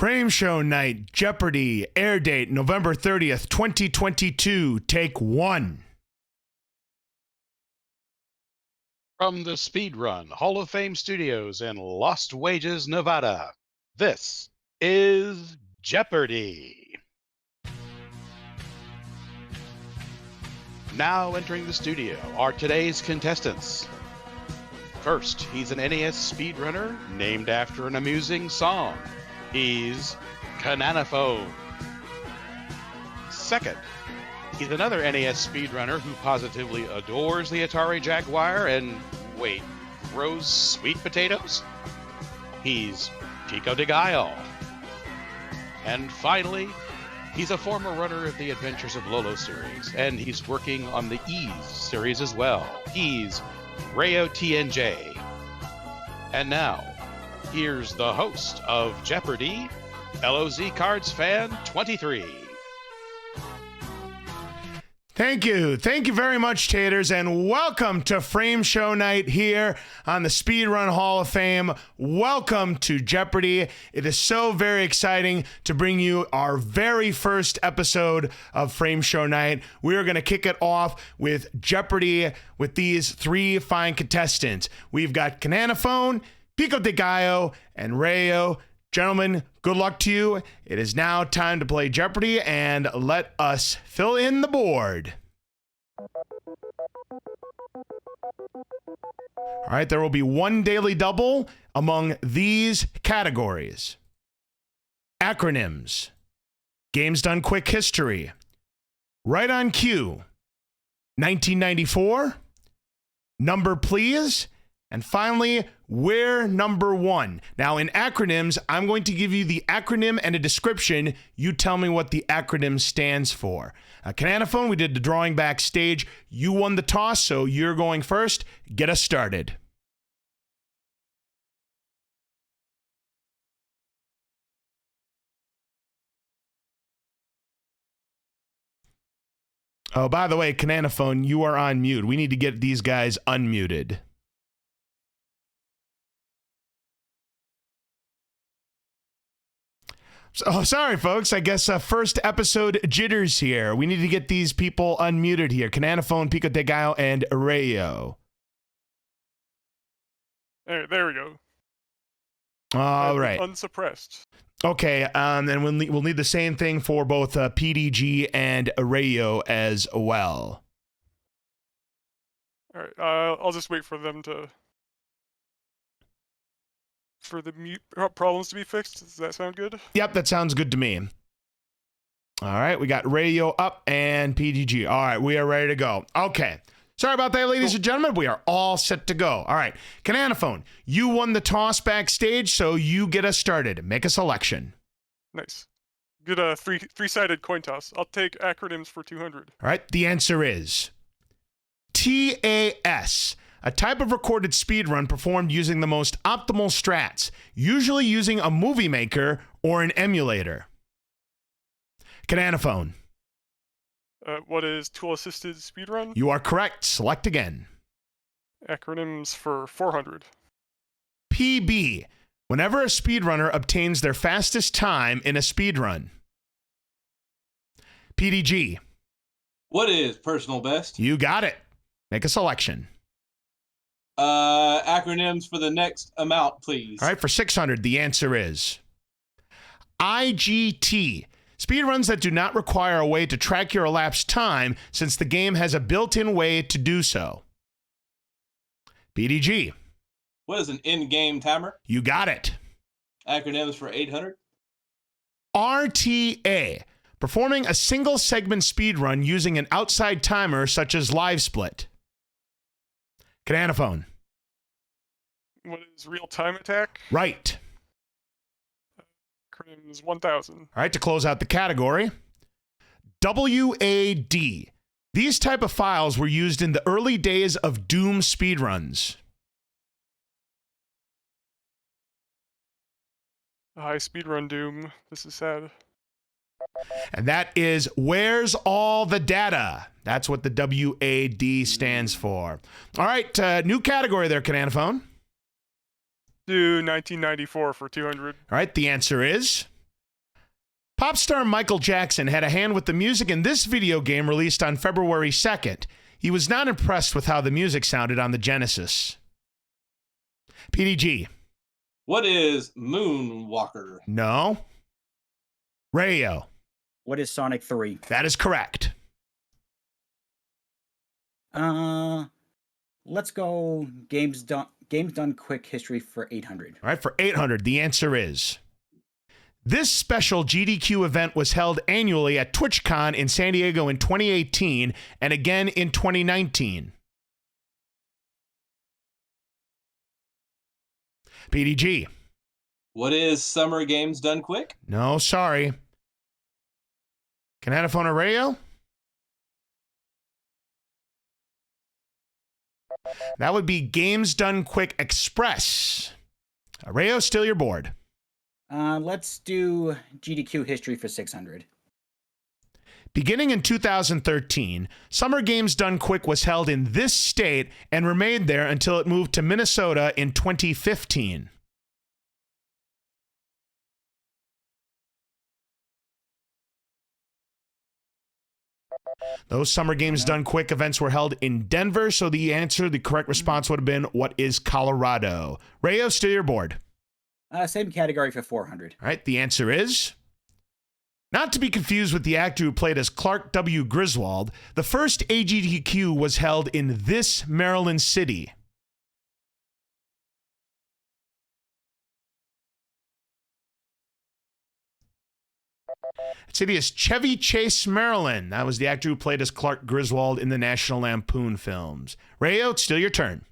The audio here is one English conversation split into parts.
Frame Show Night, Jeopardy, air date November 30th, 2022, take one. From the Speedrun Hall of Fame Studios in Lost Wages, Nevada, this is Jeopardy! Now entering the studio are today's contestants. First, he's an NES speedrunner named after an amusing song. He's Cananophone. Second, he's another NES speedrunner who positively adores the Atari Jaguar and, wait, grows sweet potatoes? He's Pico de Gallo. And finally, he's a former runner of the Adventures of Lolo series, and he's working on the Ease series as well. He's Rayo TNJ. And now, here's the host of Jeopardy, LoZCardsfan23. Thank you. Thank you very much, Taters, and welcome to Frame Show Night here on the Speedrun Hall of Fame. Welcome to Jeopardy. It is so very exciting to bring you our very first episode of Frame Show Night. We are going to kick it off with Jeopardy with these three fine contestants. We've got Cananophone, Pico de Gallo, and Rayo. Gentlemen, good luck to you. It is now time to play Jeopardy, and let us fill in the board. All right, there will be one daily double among these categories: acronyms, games done quick history, right on cue, 1994, number please, and finally, we're number one. Now, in acronyms, I'm going to give you the acronym and a description. You tell me what the acronym stands for. Cananophone, we did the drawing backstage. You won the toss, so you're going first. Get us started. Oh, by the way, Cananophone, you are on mute. We need to get these guys unmuted. Oh, sorry, folks. I guess first episode jitters here. We need to get these people unmuted here. Cananophone, Pico de Gallo, and Rayo. There we go. All right. Unsuppressed. Okay, and we'll need the same thing for both PDG and Rayo as well. All right. I'll just wait for them to... for the mute problems to be fixed. Does that sound good? Yep, that sounds good to me. All right, we got Rayo up and PDG. All right, we are ready to go. Okay. Sorry about that, ladies and gentlemen. We are all set to go. All right. Cananophone, you won the toss backstage, so you get us started. Make a selection. Nice. Good three-sided coin toss. I'll take acronyms for 200. All right, the answer is TAS. A type of recorded speedrun performed using the most optimal strats, usually using a movie maker or an emulator. Cananophone. What is tool-assisted speedrun? You are correct. Select again. Acronyms for 400. PB. Whenever a speedrunner obtains their fastest time in a speedrun. PDG. What is personal best? You got it. Make a selection. Acronyms for the next amount, please. All right, for 600, the answer is IGT. Speedruns that do not require a way to track your elapsed time, since the game has a built-in way to do so. PDG. What is an in-game timer? You got it. Acronyms for 800. RTA. Performing a single segment speedrun using an outside timer such as Live Split. Cananophone. What is real-time attack? Right. Acronyms 1000. All right, to close out the category, WAD. These type of files were used in the early days of Doom speedruns. High speedrun Doom. This is sad. And that is Where's All the Data? That's what the WAD stands for. All right, new category there, Cananophone. Do 1994 for 200. All right, the answer is Pop star Michael Jackson had a hand with the music in this video game released on February 2nd. He was not impressed with how the music sounded on the Genesis. PDG. What is Moonwalker? No. Rayo. What is Sonic 3? That is correct. Let's go games done quick history for 800. All right, for 800, the answer is... This special GDQ event was held annually at TwitchCon in San Diego in 2018 and again in 2019. PDG. What is Summer Games Done Quick? No, sorry. Canadaphone or Rayo? That would be Games Done Quick Express. Rayo, still your board. Let's do GDQ history for 600. Beginning in 2013, Summer Games Done Quick was held in this state and remained there until it moved to Minnesota in 2015. Those Summer Games Done Quick events were held in Denver, so the correct response would have been, what is Colorado? Rayo, still your board. Same category for 400. All right, the answer is... Not to be confused with the actor who played as Clark W. Griswold, the first AGDQ was held in this Maryland city. That city is Chevy Chase, Maryland. That was the actor who played as Clark Griswold in the National Lampoon films. Rayo, it's still your turn.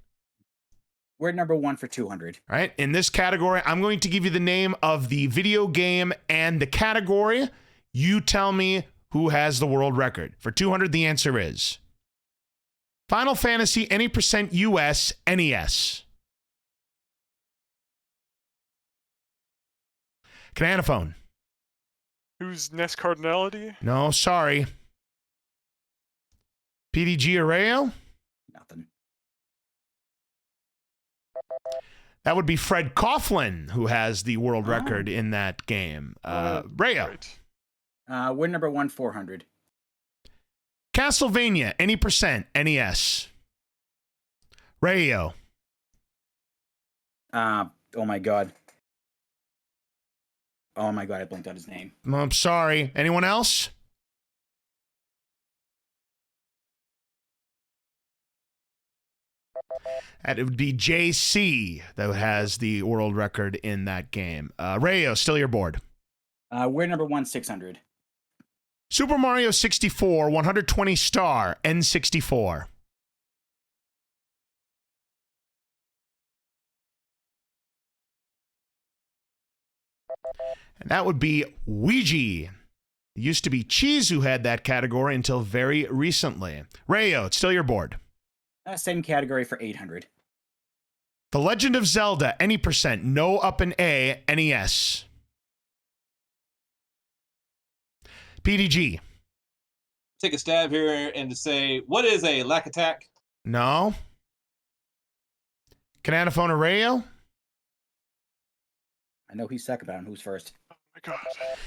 We're number 1 for 200. All right, in this category, I'm going to give you the name of the video game and the category. You tell me who has the world record. For 200, the answer is Final Fantasy any percent US NES. Cananophone. Who's Ness Cardinality? No, sorry. PDG or Rayo? Nothing. That would be Fred Coughlin, who has the world record in that game. Rayo. Right. We're number 1, 400. Castlevania, any percent, NES. Rayo. Oh my god. Oh my god, I blinked out his name. I'm sorry. Anyone else? That it would be JC that has the world record in that game. Rayo, still your board. We're number 1, 600. Super Mario 64, 120 star, N64. And that would be Ouija. It used to be Cheese who had that category until very recently. Rayo, it's still your board. Same category for 800. The Legend of Zelda, any percent, no up in A, NES. PDG. Take a stab here and to say, what is a lack attack? No. Cananophone or Rayo? I know he's second, but I don't know who's first. Oh my god.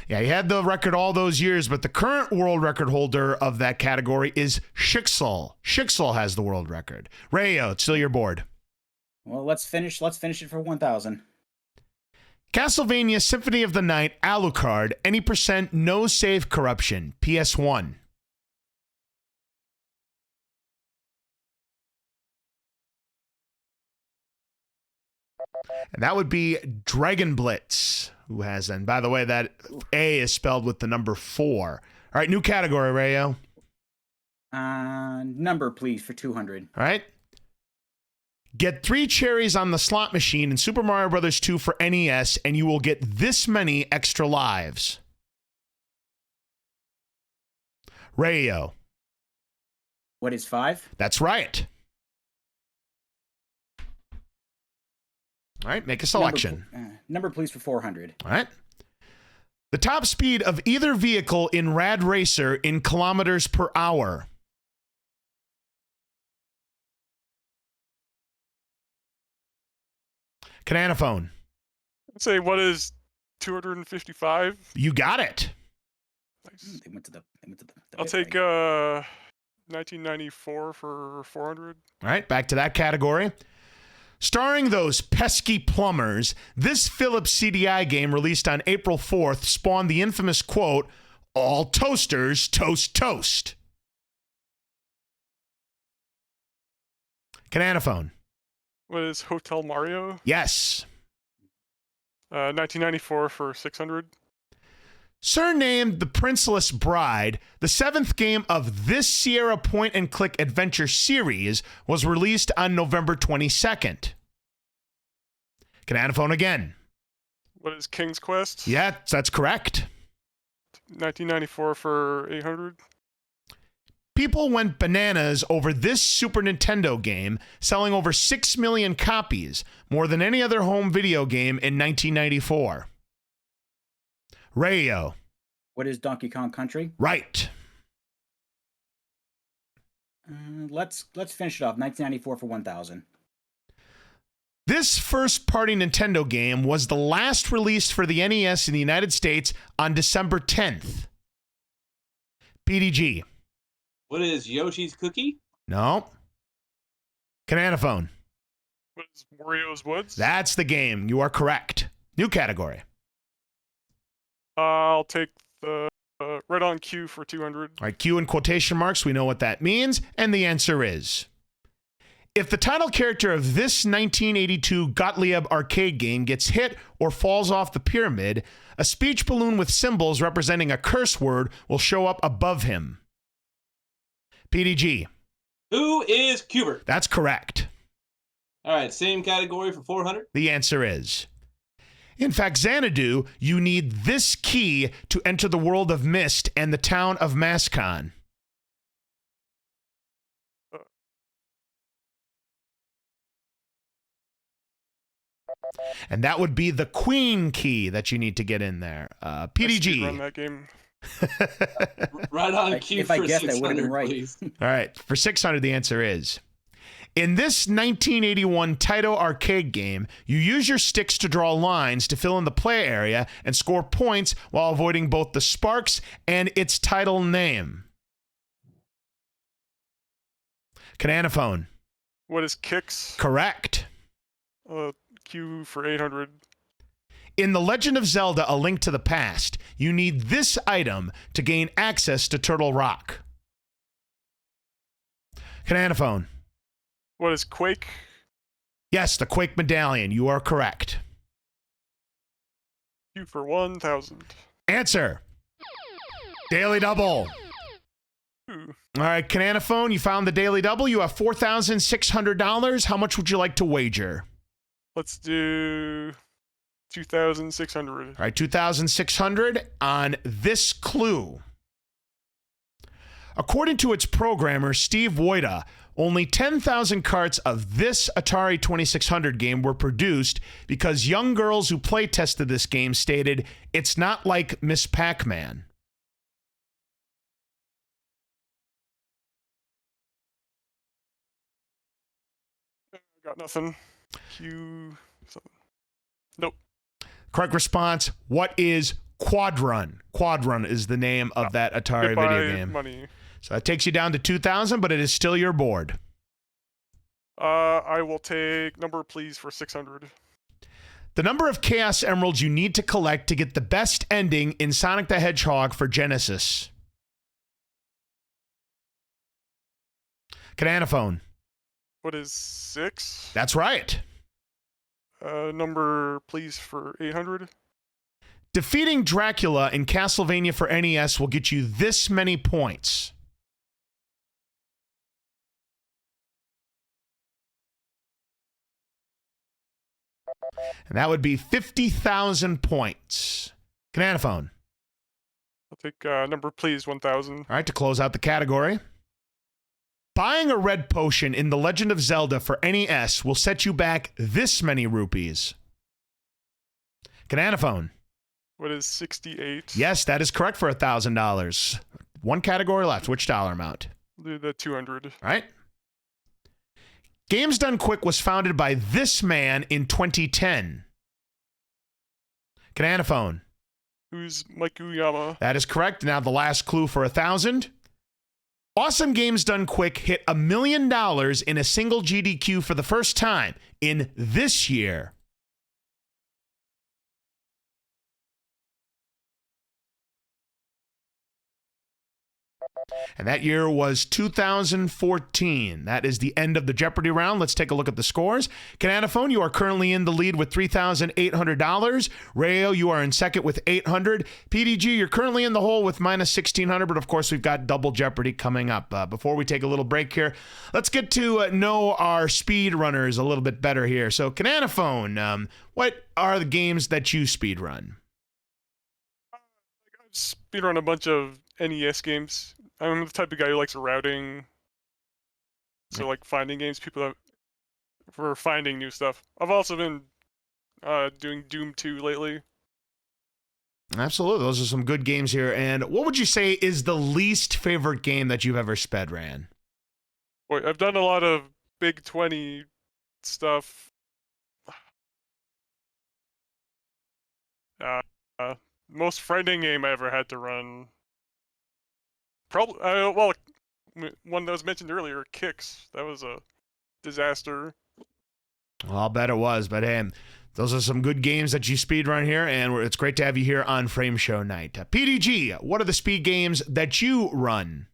Yeah, he had the record all those years, but the current world record holder of that category is Shixel. Shixel has the world record. Rayo, it's still your board. Well, let's finish it for 1,000. Castlevania Symphony of the Night, Alucard, any percent, no save corruption, PS1. And that would be Dragon Blitz, who has, and by the way, that A is spelled with the number 4. All right, new category, Rayo. Number, please, for 200. All right. Get 3 cherries on the slot machine in Super Mario Bros. 2 for NES, and you will get this many extra lives. Rayo. What is 5? That's right. All right, make a selection. Number, please, for 400. All right. The top speed of either vehicle in Rad Racer in kilometers per hour. Cananophone. Say, what is 255? You got it. Nice. They went to the I'll bit take rate. 1994 for 400. All right, back to that category. Starring those pesky plumbers, this Philips CDI game released on April 4th spawned the infamous quote, "All toasters toast toast." Cananophone. What is Hotel Mario? Yes. 1994 for 600. Surnamed The Princeless Bride, the 7th game of this Sierra point-and-click adventure series was released on November 22nd. Cananophone again. What is King's Quest? Yeah, that's correct. 1994 for 800. People went bananas over this Super Nintendo game, selling over 6 million copies, more than any other home video game in 1994. Rayo. What is Donkey Kong Country? Right. Let's finish it off. 1994 for 1,000. This first-party Nintendo game was the last released for the NES in the United States on December 10th. PDG. What is Yoshi's Cookie? No. Cananophone. What is Wario's Woods? That's the game. You are correct. New category. I'll take the Red on Q for 200. All right, Q in quotation marks. We know what that means. And the answer is, if the title character of this 1982 Gottlieb arcade game gets hit or falls off the pyramid, a speech balloon with symbols representing a curse word will show up above him. PDG. Who is Cubert? That's correct. All right, same category for 400. The answer is, in fact, Xanadu, you need this key to enter the world of Mist and the town of Mascon. And that would be the Queen key that you need to get in there. PDG. Run that game. Right on cue If I for guessed, I would have 600, been right. please. All right, for 600, the answer is, in this 1981 Taito arcade game, you use your sticks to draw lines to fill in the play area and score points while avoiding both the sparks and its title name. Cananophone. What is Kicks? Correct. Q for 800. In The Legend of Zelda: A Link to the Past, you need this item to gain access to Turtle Rock. Cananophone. What is Quake? Yes, the Quake Medallion. You are correct. Q for 1,000. Answer. Daily Double. Ooh. All right, Cananophone, you found the Daily Double. You have $4,600. How much would you like to wager? Let's do 2,600. All right, 2,600 on this clue. According to its programmer, Steve Wojda, only 10,000 carts of this Atari 2600 game were produced because young girls who play tested this game stated, "It's not like Miss Pac-Man." Got nothing. Q. Something. Nope. Correct response, what is Quadrun? Quadrun is the name of that Atari Goodbye, video game. Money. So that takes you down to 2,000, but it is still your board. I will take number, please, for 600. The number of Chaos Emeralds you need to collect to get the best ending in Sonic the Hedgehog for Genesis. Cananophone. What is 6? That's right. Number, please, for 800. Defeating Dracula in Castlevania for NES will get you this many points. And that would be 50,000 points. Cananophone. I'll take number, please, 1,000. All right, to close out the category. Buying a red potion in The Legend of Zelda for NES will set you back this many rupees. Cananophone. What is 68? Yes, that is correct for $1,000. One category left. Which dollar amount? I'll do the 200. All right. Games Done Quick was founded by this man in 2010. Cananophone. who's Mike Uyama. That is correct. Now the last clue for 1,000. Awesome Games Done Quick hit $1 million in a single GDQ for the first time in this year. And that year was 2014. That is the end of the Jeopardy round. Let's take a look at the scores. Cananophone, you are currently in the lead with $3,800. Rayo, you are in second with $800. PDG, you're currently in the hole with minus $1,600, but of course we've got double Jeopardy coming up. Before we take a little break here, let's get to know our speed runners a little bit better here. So Cananophone, what are the games that you speed run? I speedrun a bunch of NES games. I'm the type of guy who likes routing. So like finding games, for finding new stuff. I've also been doing Doom 2 lately. Absolutely. Those are some good games here. And what would you say is the least favorite game that you've ever sped ran? Boy, I've done a lot of Big 20 stuff. Most frightening game I ever had to run. Probably, one that was mentioned earlier, Kicks. That was a disaster. Well, I'll bet it was. But hey, those are some good games that you speed run here, and it's great to have you here on Frame Show Night. PDG, what are the speed games that you run?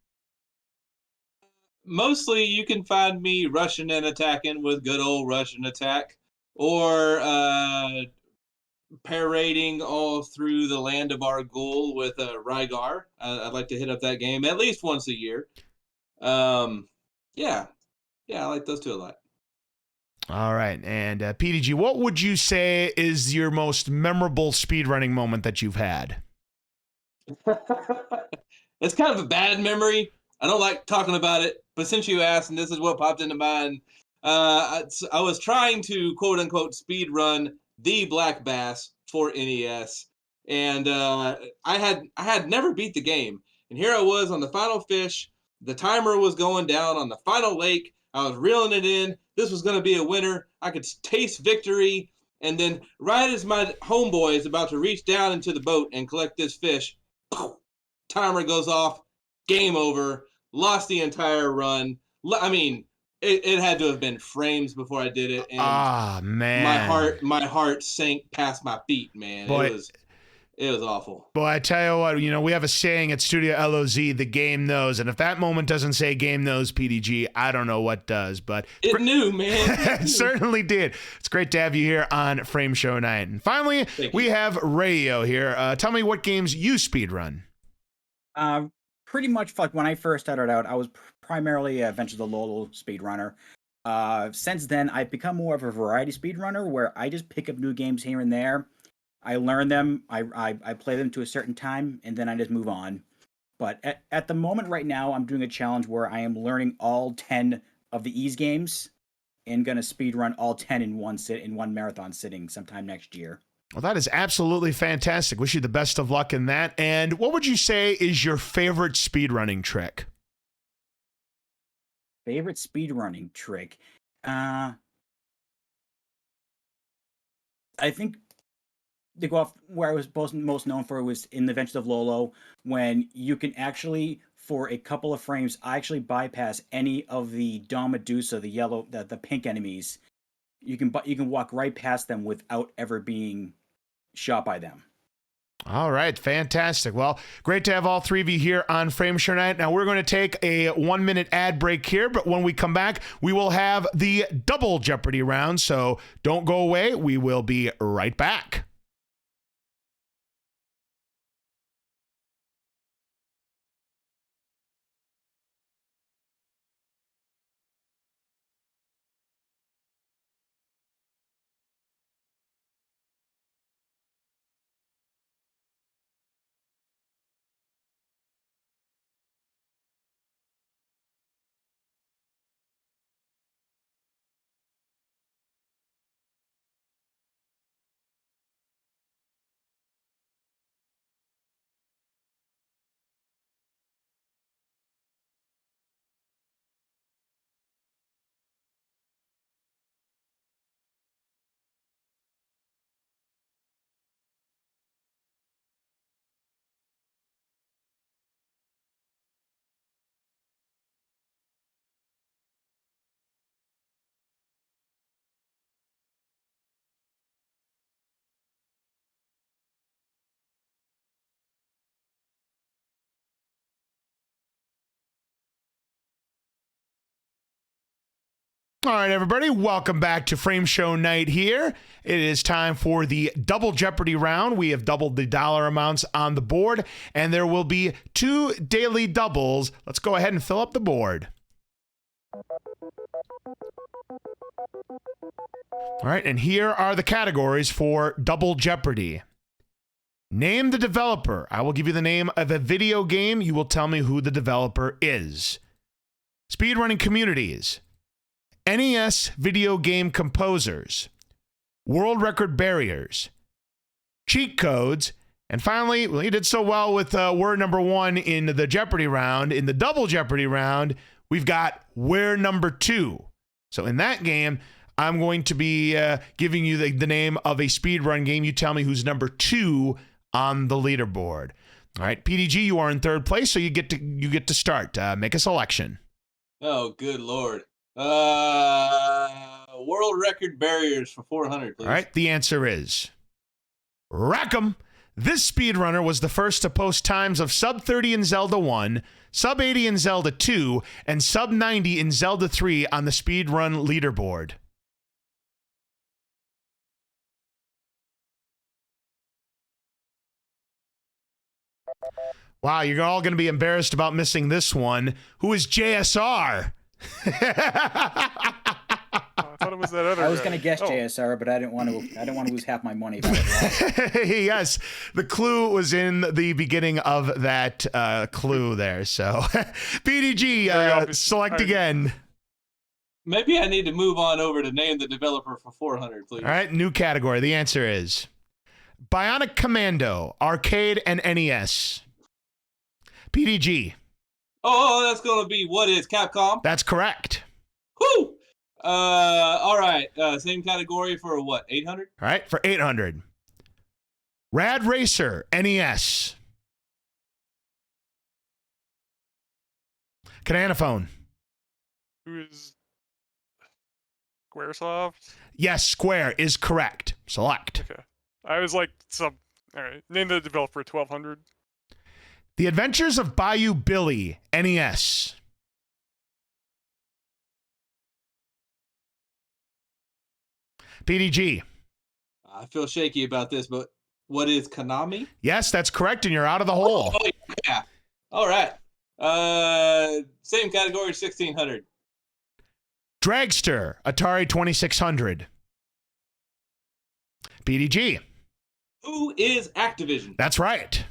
Mostly you can find me rushing and attacking with good old Russian attack, or parading all through the land of Argul with Rygar. I'd like to hit up that game at least once a year. Yeah, I like those two a lot. All right. And PDG, what would you say is your most memorable speedrunning moment that you've had? It's kind of a bad memory. I don't like talking about it, but since you asked, and this is what popped into mind, I was trying to quote unquote speed run the Black Bass for NES, and I had never beat the game, and here I was on the final fish. The timer was going down on the final lake. I was reeling it in. This was going to be a winner. I could taste victory, and then right as my homeboy is about to reach down into the boat and collect this fish, timer goes off. Game over. Lost the entire run. I mean, it had to have been frames before I did it, and man, my heart sank past my feet, man. Boy, it was awful. Boy, I tell you what, we have a saying at Studio LOZ, the game knows, and if that moment doesn't say game knows, PDG, I don't know what does, but it knew, man. It certainly did. It's great to have you here on Frame Show Night. And finally, we have Rayo here. Tell me what games you speedrun. Pretty much like when I first started out, I was primarily a Adventures of Lolo speedrunner. Since then, I've become more of a variety speedrunner where I just pick up new games here and there. I learn them, I play them to a certain time, and then I just move on. But at the moment right now, I'm doing a challenge where I am learning all 10 of the Ease games and going to speedrun all 10 in one marathon sitting sometime next year. Well, that is absolutely fantastic. Wish you the best of luck in that. And what would you say is your favorite speedrunning trick? Favorite speedrunning trick? I think to go off where I was most known for was in the Adventures of Lolo, when you can actually, for a couple of frames, actually bypass any of the Dawn Medusa, the pink enemies. You can walk right past them without ever being shot by them. All right, fantastic. Well, great to have all three of you here on Frame Show Night. Now, we're going to take a 1-minute ad break here, but when we come back, we will have the double Jeopardy round, so don't go away. We will be right back. All right, everybody, welcome back to Frame Show Night here. It is time for the Double Jeopardy round. We have doubled the dollar amounts on the board, and there will be 2 daily doubles. Let's go ahead and fill up the board. All right, and here are the categories for Double Jeopardy. Name the developer. I will give you the name of a video game. You will tell me who the developer is. Speedrunning communities. NES video game composers, world record barriers, cheat codes, and finally, well, you did so well with word number 1 in the Jeopardy round. In the Double Jeopardy round, we've got where number 2. So in that game, I'm going to be giving you the name of a speedrun game. You tell me who's number 2 on the leaderboard. All right, PDG, you are in 3rd place, so you get to start. Make a selection. Oh, good Lord. World record barriers for 400, please. All right, the answer is Rack'em. This speedrunner was the first to post times of sub 30 in Zelda 1, sub 80 in Zelda 2, and sub 90 in Zelda 3 on the speedrun leaderboard. Wow, you're all going to be embarrassed about missing this one. Who is JSR? I thought it was that other I was guy. going to guess Oh, JSR, but I didn't want to lose half my money. If I was wrong. Yes, the clue was in the beginning of that clue there. So, PDG, Very obvious. select again. Maybe I need to move on over to name the developer for 400, please. All right, new category. The answer is Bionic Commando, arcade and NES. PDG. Oh, that's going to be what is Capcom? That's correct. Whoo! All right. Same category for what? 800? All right, for 800. Rad Racer, NES. Cananophone. who is Squaresoft? Yes, Square is correct. Select. Okay. I was like, all right. Name the developer 1200. The Adventures of Bayou Billy, NES. PDG. I feel shaky about this, but what is Konami? Yes, that's correct, and you're out of the hole. Oh, yeah. All right. Same category, 1600. Dragster, Atari 2600. PDG. Who is Activision? That's right.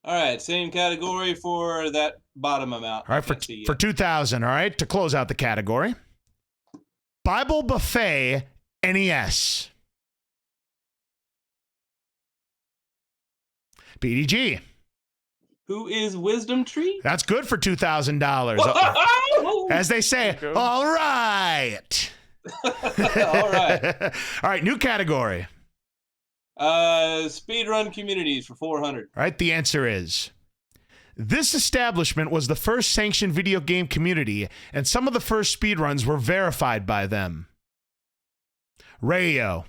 All right, same category for that bottom amount. All right, for 2000, all right, to close out the category. Bible Buffet, NES. PDG. Who is Wisdom Tree? That's good for $2,000. As they say, There you go. all right. All right. All right, new category. Speedrun communities for 400. All right, the answer is this establishment was the first sanctioned video game community, and some of the first speedruns were verified by them. Rayo.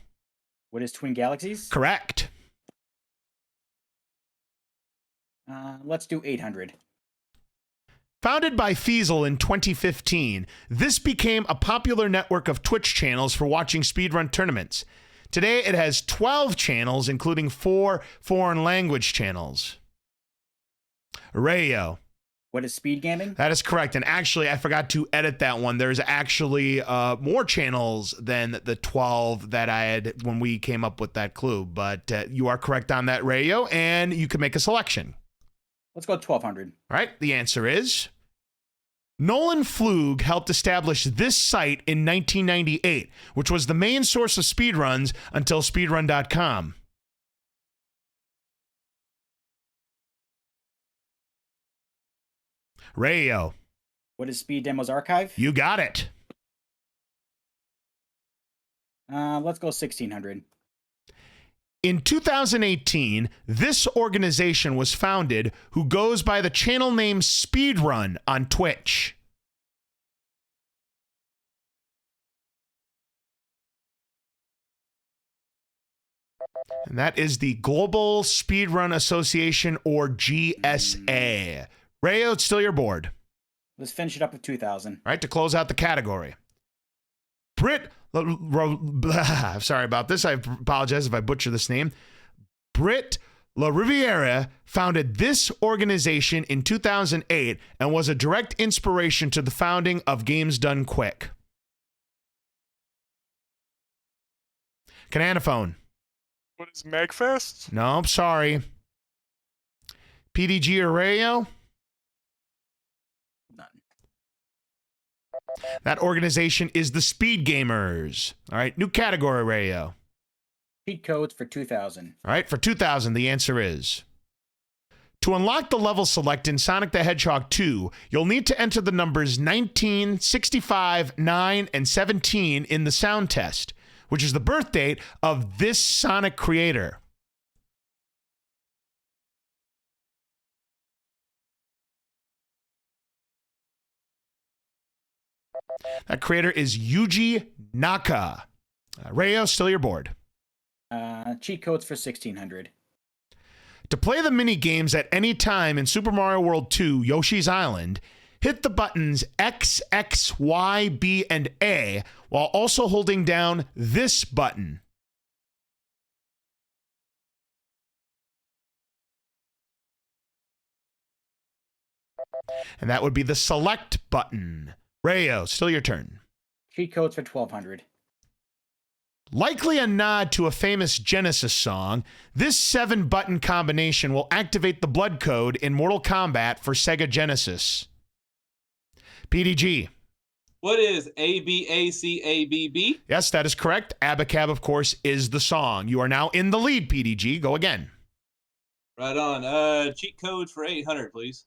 What is Twin Galaxies? Correct. Let's do 800. Founded by Feasel in 2015, this became a popular network of Twitch channels for watching speedrun tournaments. Today, it has 12 channels, including 4 foreign language channels. Rayo. What is Speed Gaming? That is correct. And actually, I forgot to edit that one. There's actually more channels than the 12 that I had when we came up with that clue. But you are correct on that, Rayo, and you can make a selection. Let's go 1200. All right, the answer is Nolan Flug helped establish this site in 1998, which was the main source of speedruns until speedrun.com. Rayo. What is Speed Demos Archive? You got it. Let's go 1600. In 2018, this organization was founded who goes by the channel name Speedrun on Twitch. And that is the Global Speedrun Association, or GSA. Rayo, it's still your board. Let's finish it up with 2000. All right, to close out the category. Sorry about this. I apologize if I butcher this name. Britt LaRiviere founded this organization in 2008 and was a direct inspiration to the founding of Games Done Quick. Cananophone. What is MagFest? No, I'm sorry. PDG or Rayo? None. That organization is the Speed Gamers. All right, new category, Rayo. Cheat codes for 2000. All right, for 2000, the answer is... To unlock the level select in Sonic the Hedgehog 2, you'll need to enter the numbers 19, 65, 9, and 17 in the sound test, which is the birth date of this Sonic creator. That creator is Yuji Naka. Rayo, still your board. Cheat codes for 1600. To play the mini games at any time in Super Mario World 2 Yoshi's Island, hit the buttons X, X, Y, B, and A while also holding down this button. And that would be the select button. Rayo, still your turn. Cheat codes for 1200. Likely a nod to a famous Genesis song, this 7-button combination will activate the blood code in Mortal Kombat for Sega Genesis. PDG. What is ABACABB? Yes, that is correct. Abacab, of course, is the song. You are now in the lead, PDG. Go again. Right on. Cheat codes for 800, please.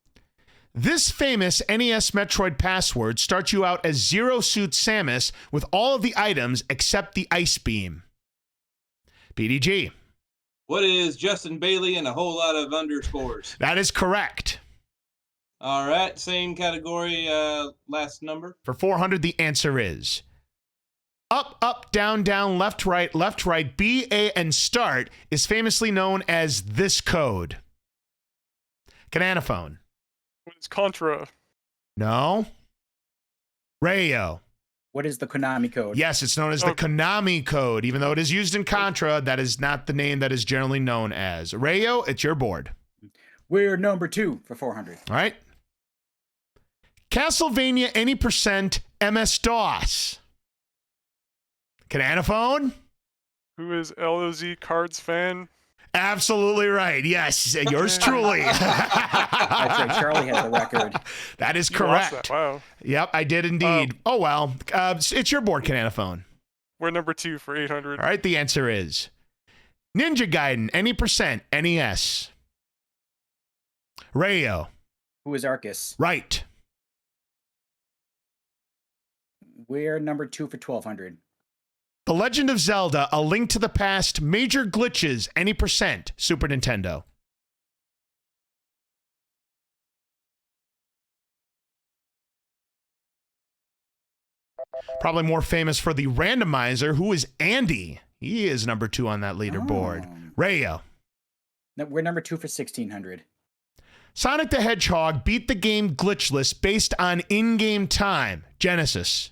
This famous NES Metroid password starts you out as Zero Suit Samus with all of the items except the Ice Beam. PDG. What is Justin Bailey and a whole lot of underscores? That is correct. All right, same category, last number. For 400, the answer is up, up, down, down, left, right, B, A, and start is famously known as this code. Cananophone. What is Contra? No. Rayo. What is the Konami code? Yes, it's known as the Konami code. Even though it is used in Contra, that is not the name that is generally known as. Rayo, it's your board. We're number 2 for 400. All right. Castlevania any percent MS-DOS. Cananophone? Who is LoZCardsfan23? Absolutely right. Yes, yours truly. That's right. Charlie has the record. That is You lost correct. that. Wow. Yep, I did indeed. Oh, well. It's your board, Cananophone. We're number 2 for 800. All right, the answer is Ninja Gaiden, any percent, NES. Rayo. Who is Arcus? Right. We're number 2 for 1200. The Legend of Zelda, A Link to the Past, Major Glitches, any percent, Super Nintendo. Probably more famous for the randomizer, who is Andy. He is number 2 on that leaderboard. Oh. Rayo. We're number 2 for 1600. Sonic the Hedgehog beat the game glitchless based on in-game time. Genesis.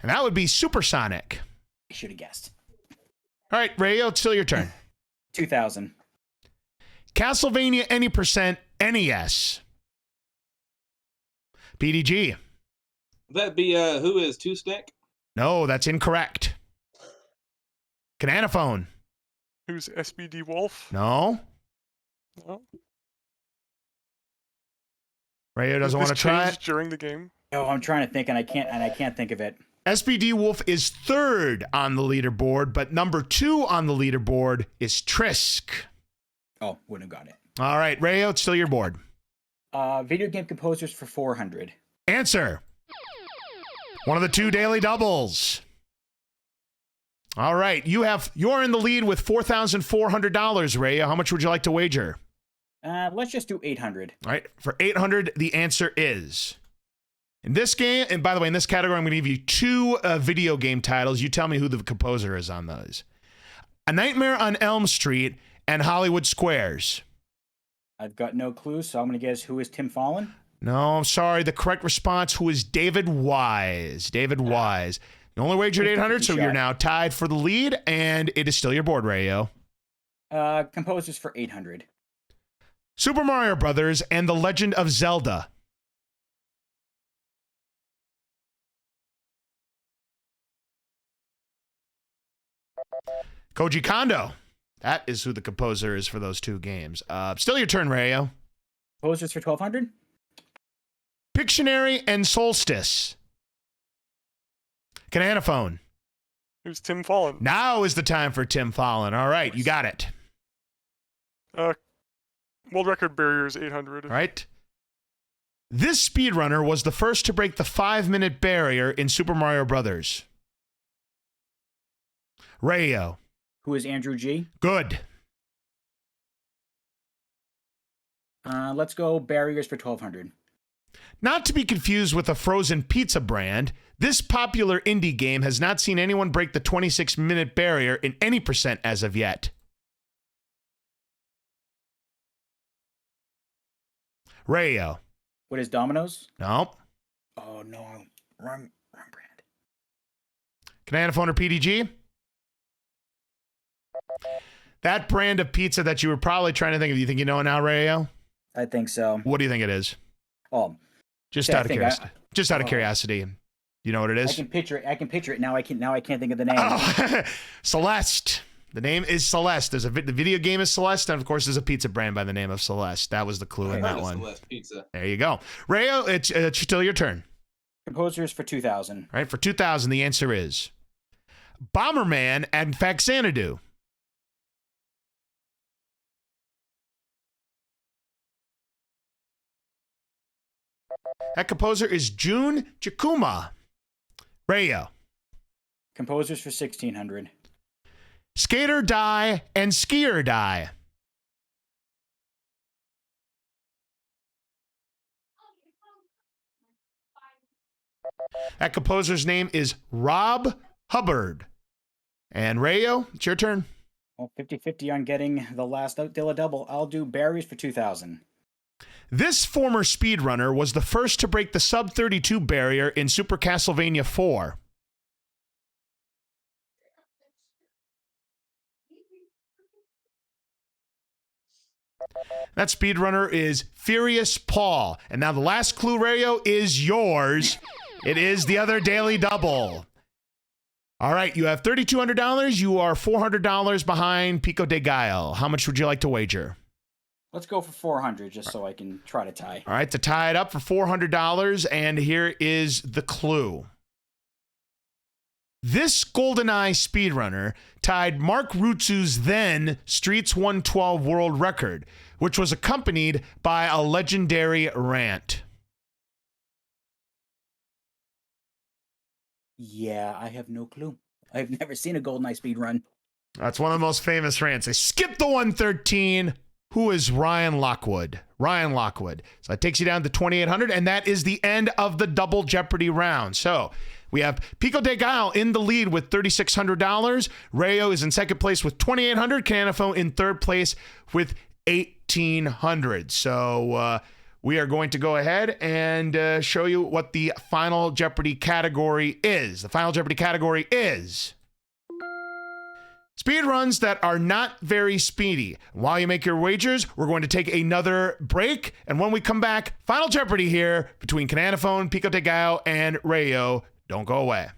And that would be Supersonic. I should have guessed. All right, Rayo, it's still your turn. 2000. Castlevania any percent, NES. PDG. Would that be, who is Two-Stick? No, that's incorrect. Cananophone. Who's SBD Wolf? No. No. Rayo doesn't Did want to this try change it. during the game? Oh, I'm trying to think, and I can't think of it. SBD Wolf is 3rd on the leaderboard, but number 2 on the leaderboard is Trisk. Oh, wouldn't have got it. All right, Rayo, it's still your board. Video game composers for 400. Answer. One of the 2 daily doubles. All right, you're in the lead with $4,400, Rayo. How much would you like to wager? Let's just do 800. All right, for 800, the answer is in this game. And by the way, in this category, I'm going to give you 2 video game titles. You tell me who the composer is on those. A Nightmare on Elm Street and Hollywood Squares. I've got no clue, so I'm going to guess who is Tim Fallon? No, I'm sorry. The correct response, who is David Wise. David Wise. You only wagered 800, so you're now tied for the lead, and it is still your board, Rayo. Composers for 800. Super Mario Brothers and The Legend of Zelda. Koji Kondo. That is who the composer is for those two games. Still your turn, Rayo. Composers for 1200. Pictionary and Solstice. Cananophone. Who's Tim Fallon? Now is the time for Tim Fallon. All right, you got it. World record barrier is 800. All right. This speedrunner was the first to break the 5-minute barrier in Super Mario Brothers. Rayo. Who is Andrew G? Good. Let's go barriers for 1200. Not to be confused with a frozen pizza brand, this popular indie game has not seen anyone break the 26-minute barrier in any percent as of yet. Rayo. What is Domino's? No. Oh, no. Wrong brand. Cananophone or PDG? That brand of pizza that you were probably trying to think of, you think you know it now, Rayo? I think so. What do you think it is? Oh, Just out of curiosity. Just out of curiosity. You know what it is? I can picture it. Now I can't think of the name. Oh, Celeste. The name is Celeste. The video game is Celeste, and of course, there's a pizza brand by the name of Celeste. That was the clue in that one. Celeste pizza. There you go. Rayo, it's still your turn. Composers for 2000. Right, for 2000, the answer is Bomberman and Faxanadu. That composer is Jun Chikuma. Rayo. Composers for 1600. Skater Die and Skier Die. That composer's name is Rob Hubbard. And Rayo, it's your turn. Well, 50-50 on getting the last Dilla double. I'll do barriers for 2000. This former speedrunner was the first to break the sub-32 barrier in Super Castlevania 4. That speedrunner is Furious Paul. And now the last clue, Rayo, is yours. It is the other daily double. All right, you have $3,200. You are $400 behind Pico de Gallo. How much would you like to wager? Let's go for 400 just so I can try to tie. All right, to tie it up for $400, and here is the clue. This GoldenEye speedrunner tied Mark Rutsu's then Streets 112 world record, which was accompanied by a legendary rant. Yeah, I have no clue. I've never seen a GoldenEye speedrun. That's one of the most famous rants. They skipped the 113. Who is Ryan Lockwood? Ryan Lockwood. So that takes you down to 2,800, and that is the end of the Double Jeopardy round. So we have Pico de Gallo in the lead with $3,600. Rayo is in second place with $2,800. Cananophone in third place with $1,800. So we are going to go ahead and show you what the Final Jeopardy category is. The Final Jeopardy category is speedruns that are not very speedy. While you make your wagers, we're going to take another break. And when we come back, Final Jeopardy here between Cananophone, Pico de Gallo, and Rayo. Don't go away.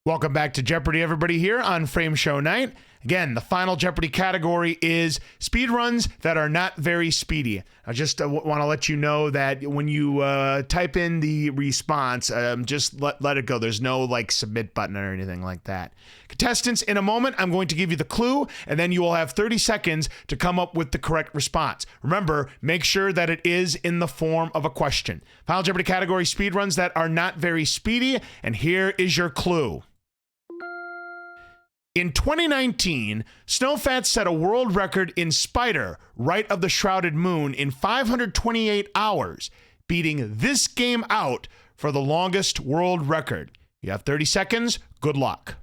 Welcome back to Jeopardy, everybody, here on Frame Show Night. Again, the final Jeopardy category is speedruns that are not very speedy. I just want to let you know that when you type in the response, just let it go. There's no like submit button or anything like that. Contestants, in a moment, I'm going to give you the clue, and then you will have 30 seconds to come up with the correct response. Remember, make sure that it is in the form of a question. Final Jeopardy category, speedruns that are not very speedy, and here is your clue. In 2019, SnowFat set a world record in Spider, Right of the Shrouded Moon, in 528 hours, beating this game out for the longest world record. You have 30 seconds. Good luck.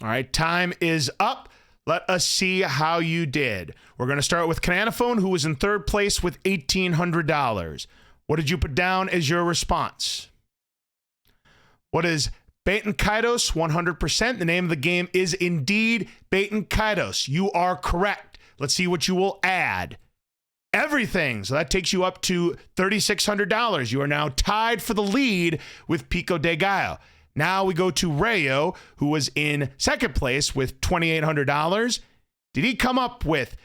All right, time is up. Let us see how you did. We're going to start with Cananophone, who was in third place with $1,800. What did you put down as your response? What is Baton Kaidos? 100%. The name of the game is indeed Baton Kaidos. You are correct. Let's see what you will add. Everything. So that takes you up to $3,600. You are now tied for the lead with Pico de Gallo. Now we go to Rayo, who was in second place with $2,800. Did he come up with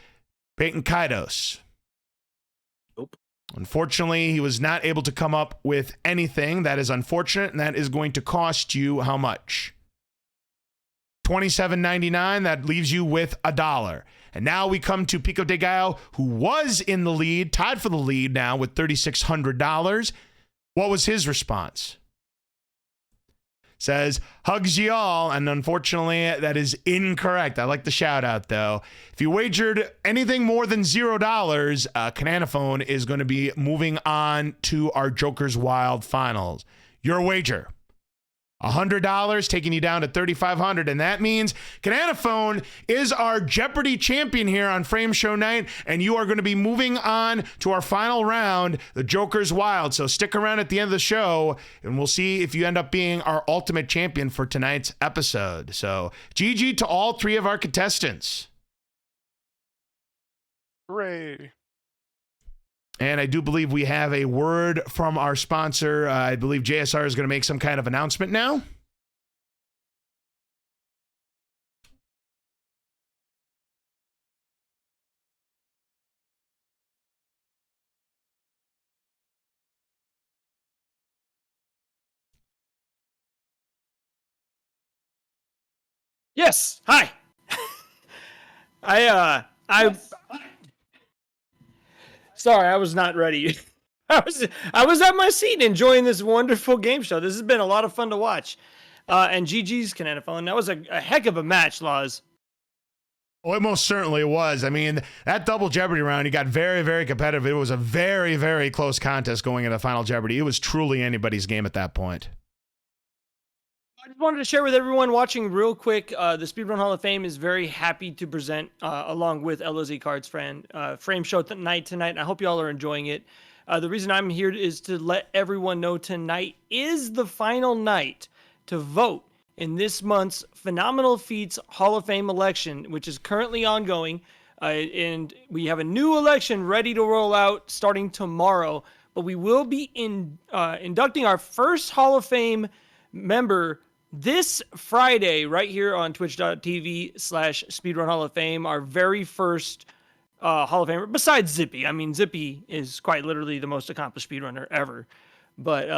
Baton Kaidos? Nope. Unfortunately, he was not able to come up with anything. That is unfortunate, and that is going to cost you how much? $27.99. That leaves you with $1. And now we come to Pico de Gallo, who was in the lead, tied for the lead now with $3,600. What was his response? Says, hugs y'all, and unfortunately, that is incorrect. I like the shout out, though. If you wagered anything more than $0, Cananophone is going to be moving on to our Joker's Wild Finals. Your wager, $100, taking you down to $3,500, and that means Cananophone is our Jeopardy champion here on Frame Show Night, and you are going to be moving on to our final round, the Joker's Wild. So stick around at the end of the show, and we'll see if you end up being our ultimate champion for tonight's episode. So GG to all three of our contestants. Hooray. And I do believe we have a word from our sponsor. I believe JSR is going to make some kind of announcement now. Yes. Hi. Sorry, I was not ready. I was at my seat enjoying this wonderful game show. This has been a lot of fun to watch. And GG's Cananophone. That was a heck of a match, Laws. Oh, it most certainly was. I mean, that double Jeopardy round, you got very, very competitive. It was a very, very close contest going into Final Jeopardy. It was truly anybody's game at that point. I just wanted to share with everyone watching real quick, the Speedrun Hall of Fame is very happy to present, along with LoZCardsfan, Frame Show tonight. I hope you all are enjoying it. The reason I'm here is to let everyone know tonight is the final night to vote in this month's Phenomenal Feats Hall of Fame election, which is currently ongoing. And we have a new election ready to roll out starting tomorrow. But we will be inducting our first Hall of Fame member this Friday, right here on twitch.tv/Speedrun Hall of Fame, our very first Hall of Famer, besides Zippy. I mean, Zippy is quite literally the most accomplished speedrunner ever. But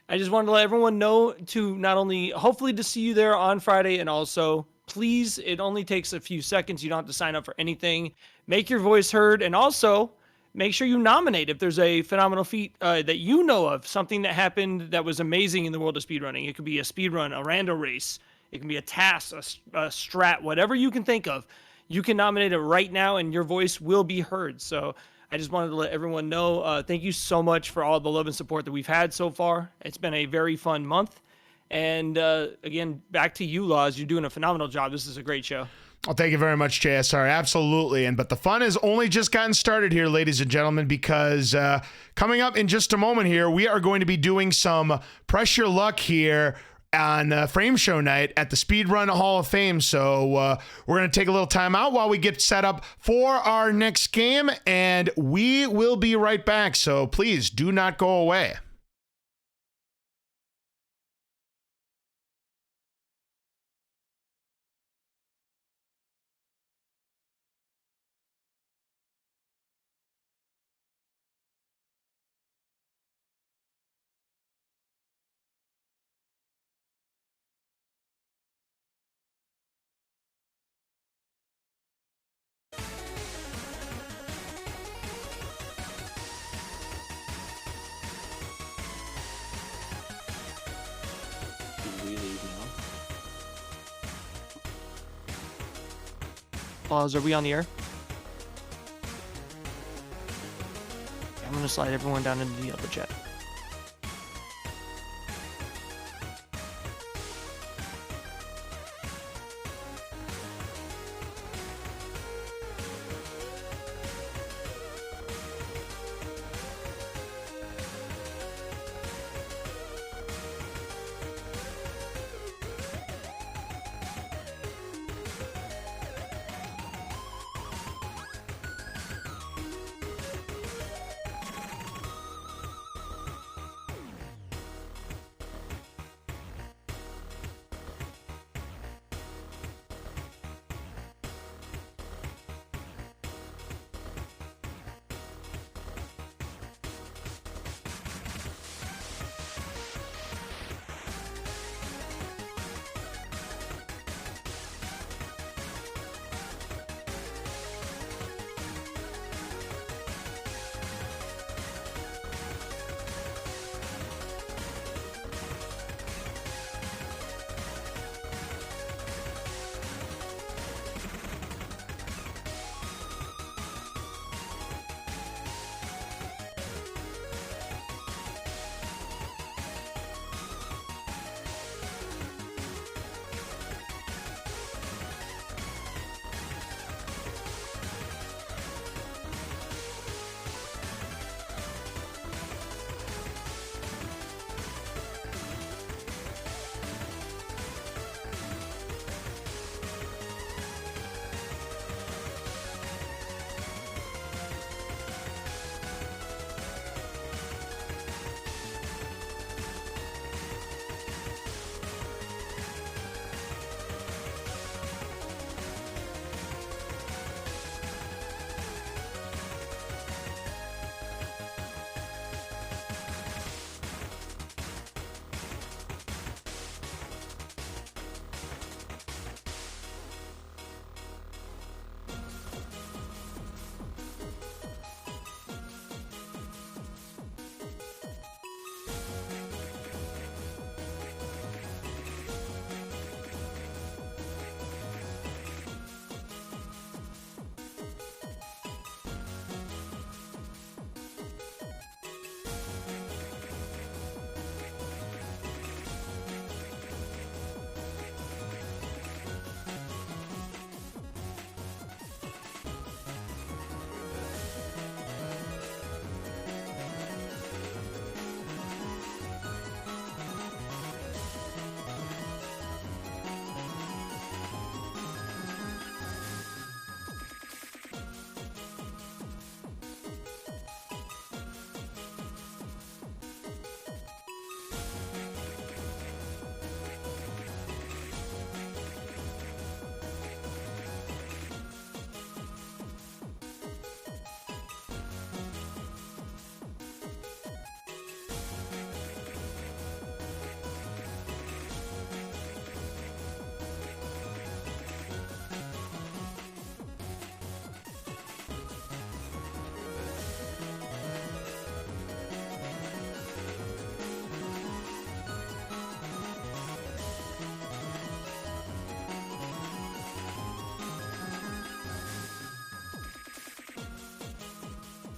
I just wanted to let everyone know to not only, hopefully to see you there on Friday, and also, please, it only takes a few seconds. You don't have to sign up for anything. Make your voice heard, and also, make sure you nominate if there's a phenomenal feat that you know of, something that happened that was amazing in the world of speedrunning. It could be a speedrun, a rando race. It can be a task, a strat, whatever you can think of. You can nominate it right now, and your voice will be heard. So I I just wanted to let everyone know, thank you so much for all the love and support that we've had so far. It's been a very fun month. And again, back to you, Laws. You're doing a phenomenal job. This is a great show. Well, thank you very much, JSR. Absolutely. But the fun has only just gotten started here, ladies and gentlemen, because coming up in just a moment here, we are going to be doing some Press Your Luck here on Frame Show Night at the Speedrun Hall of Fame. So we're going to take a little time out while we get set up for our next game, and we will be right back. So please do not go away. Laws, are we on the air? I'm going to slide everyone down into the other chat.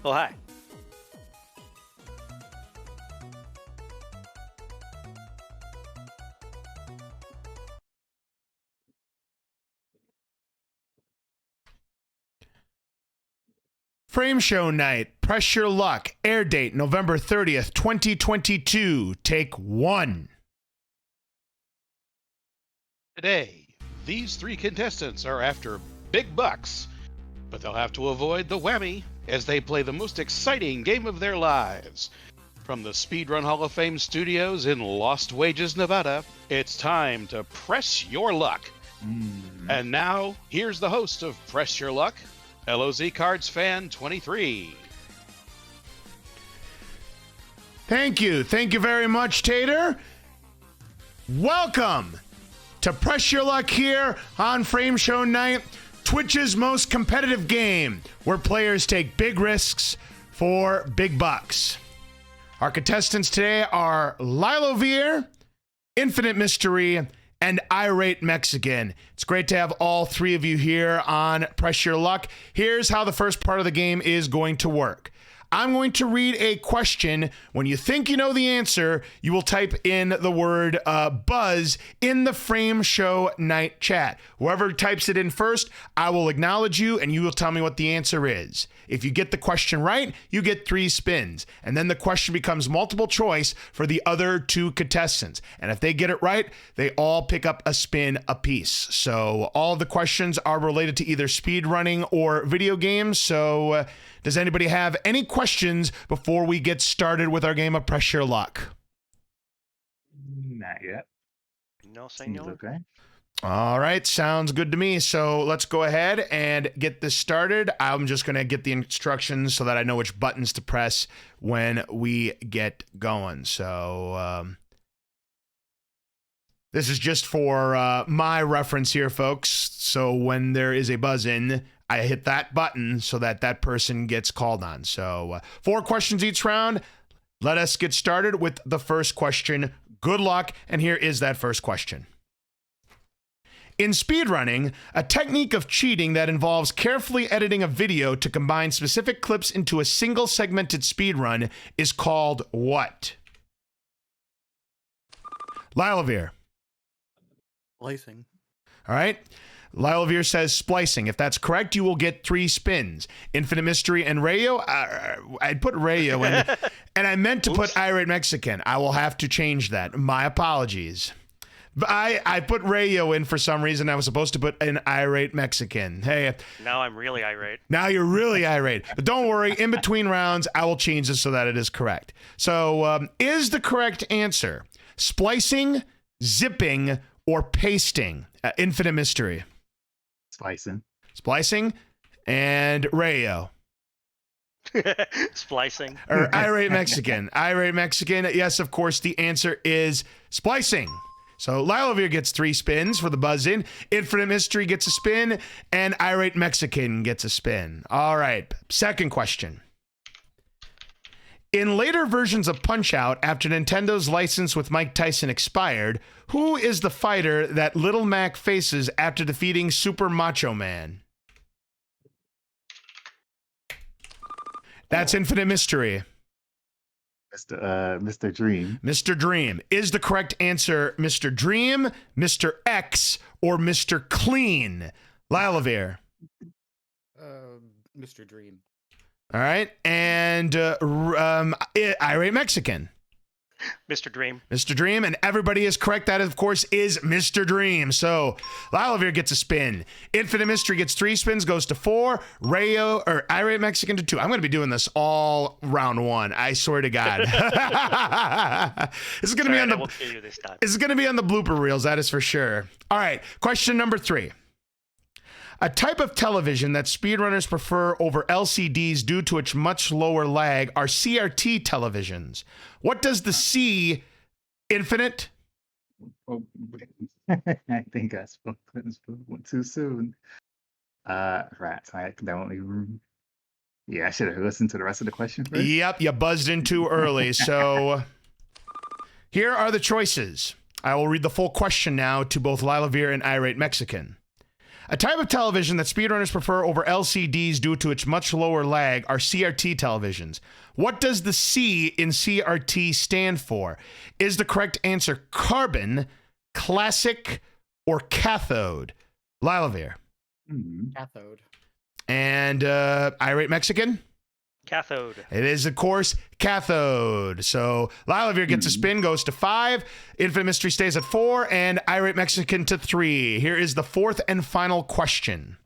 Oh, hi. Frame Show Night, Press Your Luck, air date November 30th, 2022, take 1. Today, these 3 contestants are after big bucks, but they'll have to avoid the whammy as they play the most exciting game of their lives. From the Speedrun Hall of Fame studios in Lost Wages, Nevada, it's time to press your luck. And now, here's the host of Press Your Luck, LoZCardsfan23. Thank you. Thank you very much, Tater. Welcome to Press Your Luck here on Frame Show Night, Twitch's most competitive game, where players take big risks for big bucks. Our contestants today are Lilo Veer, Infinite Mystery, and Irate Mexican. It's great to have all 3 of you here on Press Your Luck. Here's how the first part of the game is going to work. I'm going to read a question. When you think you know the answer, you will type in the word buzz in the Frame Show Night chat. Whoever types it in first, I will acknowledge you and you will tell me what the answer is. If you get the question right, you get 3 spins. And then the question becomes multiple choice for the other 2 contestants. And if they get it right, they all pick up a spin apiece. So all the questions are related to either speedrunning or video games. So does anybody have any questions before we get started with our game of Press Your Luck? Not yet. No, Seems senor. okay. All right, sounds good to me. So let's go ahead and get this started. I'm just going to get the instructions so that I know which buttons to press when we get going. So this is just for my reference here, folks. So when there is a buzz in, I hit that button so that that person gets called on. So 4 questions each round. Let us get started with the first question. Good luck. And here is that first question. In speedrunning, a technique of cheating that involves carefully editing a video to combine specific clips into a single segmented speedrun is called what? Lyle Veer. Splicing. All right. Lyle Veer says splicing. If that's correct, you will get 3 spins. Infinite Mystery and Rayo. I'd put Rayo in, and I meant to put Irate Mexican. I will have to change that. My apologies. But I put Rayo in for some reason. I was supposed to put an Irate Mexican. Hey. Now I'm really irate. Now you're really irate. But don't worry. In between rounds, I will change this so that it is correct. So is the correct answer splicing, zipping, or pasting? Infinite Mystery. Splicing. Splicing, and Rayo. Splicing. Or Irate Mexican. Irate Mexican. Yes, of course, the answer is splicing. So Lyle Veer gets 3 spins for the buzz in. Infinite Mystery gets a spin, and Irate Mexican gets a spin. All right, second question. In later versions of Punch-Out, after Nintendo's license with Mike Tyson expired, who is the fighter that Little Mac faces after defeating Super Macho Man? That's Infinite Mystery. Mr. Dream. Mr. Dream. Is the correct answer Mr. Dream, Mr. X, or Mr. Clean? Lyle Veer. Mr. Dream. All right. And Irate Mexican. Mr. Dream. Mr. Dream, and everybody is correct. That, of course, is Mr. Dream. So Lyle Veer gets a spin. Infinite Mystery gets 3 spins, goes to 4. Rayo or Irate Mexican to 2. I'm going to be doing this all round 1. I swear to God. This is going to be on the. I will kill you this time. This is going to be on the blooper reels. That is for sure. All right. Question number 3. A type of television that speedrunners prefer over LCDs due to its much lower lag are CRT televisions. What does the C, Infinite? Oh, I think I spoke too soon. Rats. I accidentally. Yeah, I should have listened to the rest of the question first. Yep, you buzzed in too early. So here are the choices. I will read the full question now to both Lyle Veer and Irate Mexican. A type of television that speedrunners prefer over LCDs due to its much lower lag are CRT televisions. What does the C in CRT stand for? Is the correct answer carbon, classic, or cathode? Lilavir. Cathode. And Irate Mexican? Cathode. It is, of course, cathode. So Lilavir gets a spin, goes to 5. Infinite Mystery stays at 4, and Irate Mexican to 3. Here is the fourth and final question.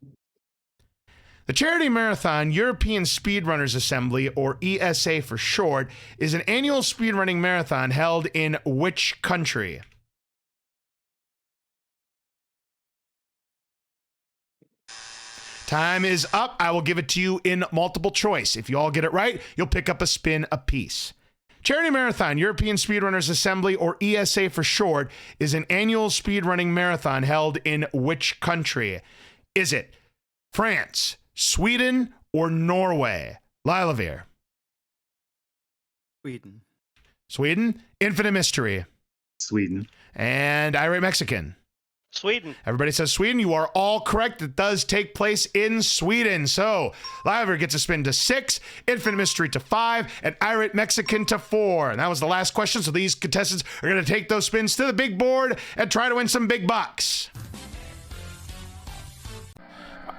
The Charity Marathon European Speedrunners Assembly, or ESA for short, is an annual speedrunning marathon held in which country? Time is up. I will give it to you in multiple choice. If you all get it right, you'll pick up a spin apiece. Charity Marathon European Speedrunners Assembly, or ESA for short, is an annual speedrunning marathon held in which country? Is it France, Sweden, or Norway? Lilavir. Sweden. Sweden. Infinite Mystery. Sweden. And Irate Mexican. Sweden. Everybody says Sweden. You are all correct. It does take place in Sweden. So Liver gets a spin to 6, Infinite Mystery to 5, and Irate Mexican to 4. And that was the last question. So these contestants are going to take those spins to the big board and try to win some big bucks.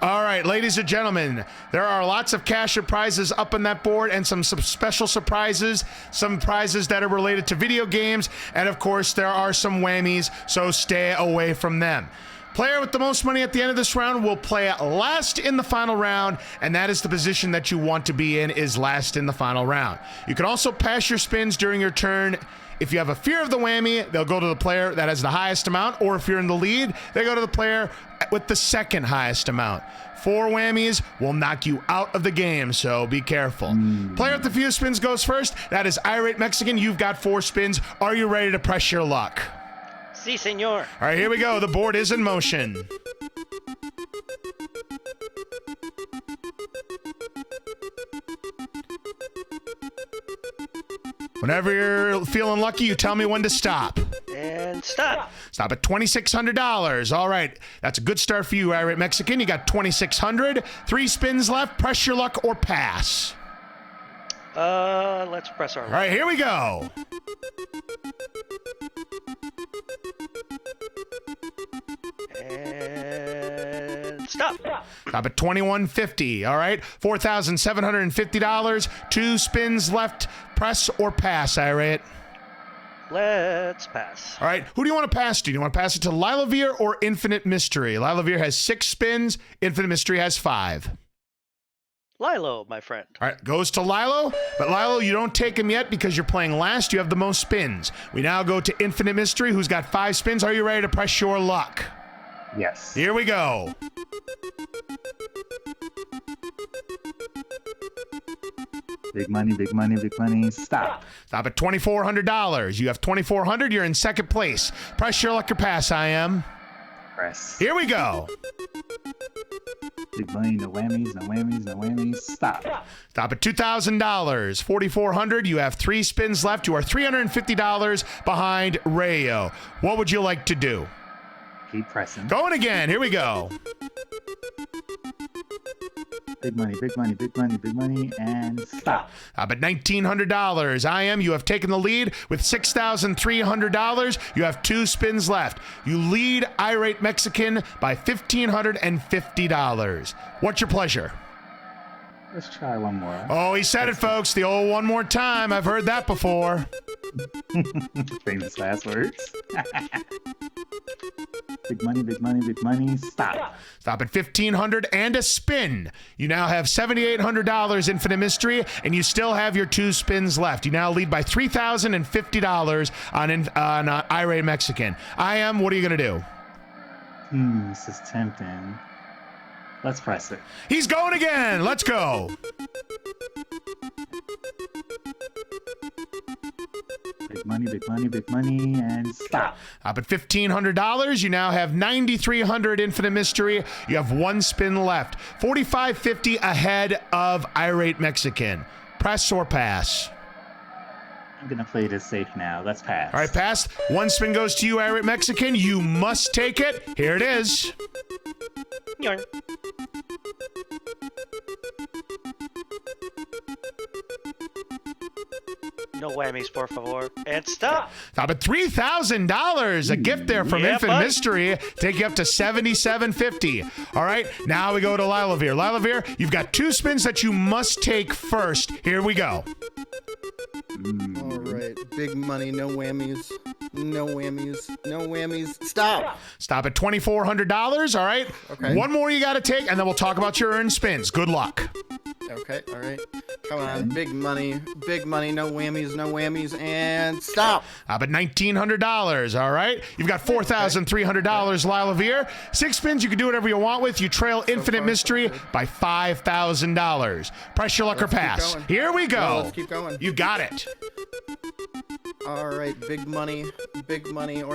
All right, ladies and gentlemen, there are lots of cash and prizes up on that board and some special surprises, some prizes that are related to video games, and of course, there are some whammies, so stay away from them. Player with the most money at the end of this round will play last in the final round, and that is the position that you want to be in, is last in the final round. You can also pass your spins during your turn. If you have a fear of the whammy, they'll go to the player that has the highest amount, or if you're in the lead, they go to the player with the second highest amount. 4 whammies will knock you out of the game, so be careful. Player with the fewest spins goes first. That is Irate Mexican. You've got 4 spins. Are you ready to press your luck? Si, senor. All right, here we go. The board is in motion. Whenever you're feeling lucky, you tell me when to stop. And stop. Stop at $2,600. All right, that's a good start for you, Irate Mexican. You got $2,600. 3 spins left. Press your luck or pass. Let's press our luck. All right, here we go. And stop. Stop at $2,150. All right, $4,750. 2 spins left. Press or pass, Irate. Let's pass. All right, who do you want to pass to? Do you want to pass it to Lilavir or Infinite Mystery? Lilavir has 6 spins. Infinite Mystery has 5. Lilo, my friend. All right, goes to Lilo, but Lilo, you don't take him yet because you're playing last. You have the most spins. We now go to Infinite Mystery, who's got 5 spins. Are you ready to press your luck? Yes. Here we go. Big money, big money, big money. Stop. Stop at $2,400. You have $2,400. You're in second place. Press your luck or pass, I am. Press. Here we go. Big money, no whammies, no whammies, no whammies. Stop. Stop at $2,000. $4,400. You have 3 spins left. You are $350 behind Rayo. What would you like to do? Keep pressing. Going again. Here we go. Big money, big money, big money, big money, and stop. Stop at $1,900. I am. You have taken the lead with $6,300. You have 2 spins left. You lead Irate Mexican by $1,550. What's your pleasure? Let's try one more. Oh, he said it, folks. The old one more time. I've heard that before. Famous last words. Big money, big money, big money. Stop. Stop at $1,500 and a spin. You now have $7,800 Infinite Mystery, and you still have your 2 spins left. You now lead by $3,050 on Irate Mexican. I am. What are you going to do? This is tempting. Let's press it. He's going again. Let's go. Big money, big money, big money, and stop. Up at $1,500, you now have $9,300 Infinite Mystery. You have 1 spin left. $4,550 ahead of Irate Mexican. Press or pass? I'm going to play this safe now. Let's pass. All right, pass. 1 spin goes to you, Irate Mexican. You must take it. Here it is. Yarn. No whammies, por favor. And stop. Stop at $3,000. A gift there from Yeah, Infinite bud. Mystery. Take you up to $77.50. All right, now we go to Lilavir. Lilavir, you've got 2 spins that you must take first. Here we go. All right, big money, no whammies, no whammies, no whammies. Stop. Stop at $2,400. All right. Okay. One more you got to take, and then we'll talk about your earned spins. Good luck. Okay, all right. Come on, big money, no whammies, and stop. Up at $1,900. All right. You've got $4,300, Lilavir. 6 spins. You can do whatever you want with. You trail Infinite far, so Mystery good. by $5,000. Press your luck or Let's keep pass. going. Here we go. No, let's keep going. You got it. All right, big money, or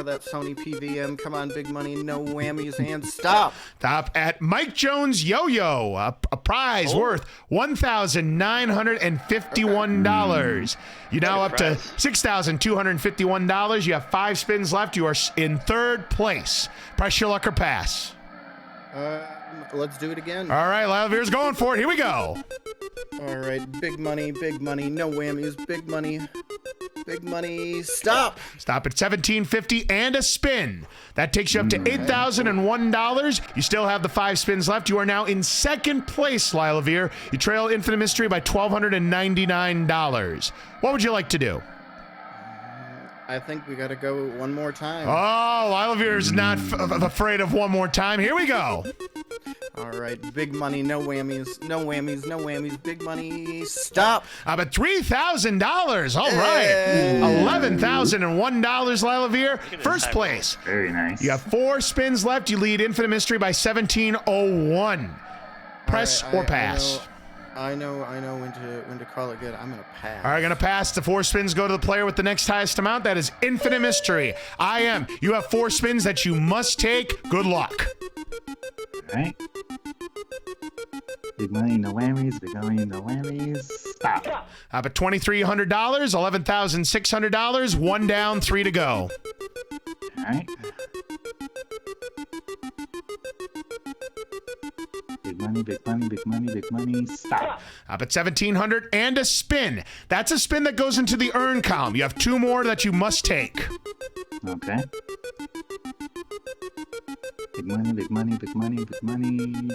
that Sony PVM. Come on, big money, no whammies, and stop. Stop at Mike Jones Yo-Yo, a prize worth $1,951. You now up to $6,251. You have 5 spins left. You are in 3rd place. Press your luck or pass. Let's do it again. All right, Lilavir's going for it. Here we go. All right, big money, no whammies, big money, stop. Stop at $1,750 and a spin. That takes you up to $8,001. You still have the 5 spins left. You are now in 2nd place, Lilavir. You trail Infinite Mystery by $1,299. What would you like to do? I think we gotta go one more time. Oh, Lilavir's not afraid of one more time. Here we go. All right, big money, no whammies, big money, stop. Up at $3,000. All right. $11,001, Lilavir. First place. Very nice. You have 4 spins left. You lead Infinite Mystery by $1,701. Press All or right, pass. I know when to call it good. I'm gonna pass. All right, going to pass. The 4 spins go to the player with the next highest amount. That is Infinite Mystery. You have 4 spins that you must take. Good luck. All right. Big money, no whammies. Big money, no whammies. Stop. Up at $2,300, $11,600. 1 down, 3 to go. All right. Big money. Stop. Up at $1,700 and a spin. That's a spin that goes into the earn column. You have 2 more that you must take. Okay. Big money.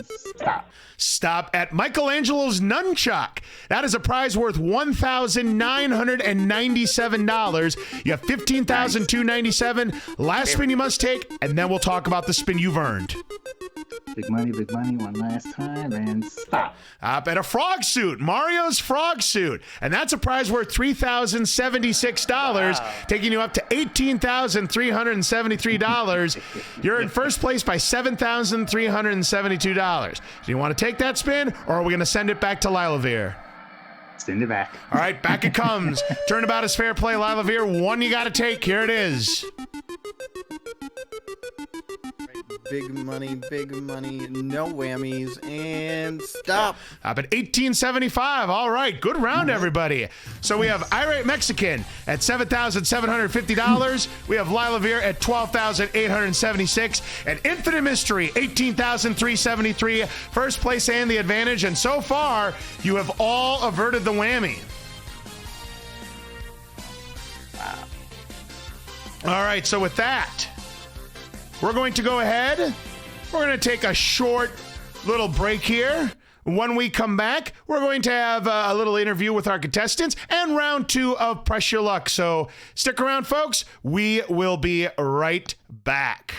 Stop. Stop at Michelangelo's Nunchuck. That is a prize worth $1,997. You have $15,297. Last spin you must take, and then we'll talk about the spin you've earned. Big money, one last time, and stop. Up at a frog suit, Mario's frog suit. And that's a prize worth $3,076, taking you up to $18,373. You're in first place by $7,372. Do you want to take that spin, or are we going to send it back to Lilavir? Send it back. All right, back it comes. Turnabout is fair play, Lilavir. 1 you got to take. Here it is. Big money, no whammies, and stop. Up at $1,875. All right, good round, everybody. So we have Irate Mexican at $7,750. We have Lilavir at $12,876. And Infinite Mystery, $18,373. First place and the advantage. And so far, you have all averted the whammy. All right, so with that, we're going to go ahead. We're going to take a short little break here. When we come back, we're going to have a little interview with our contestants and round 2 of Press Your Luck. So stick around, folks. We will be right back.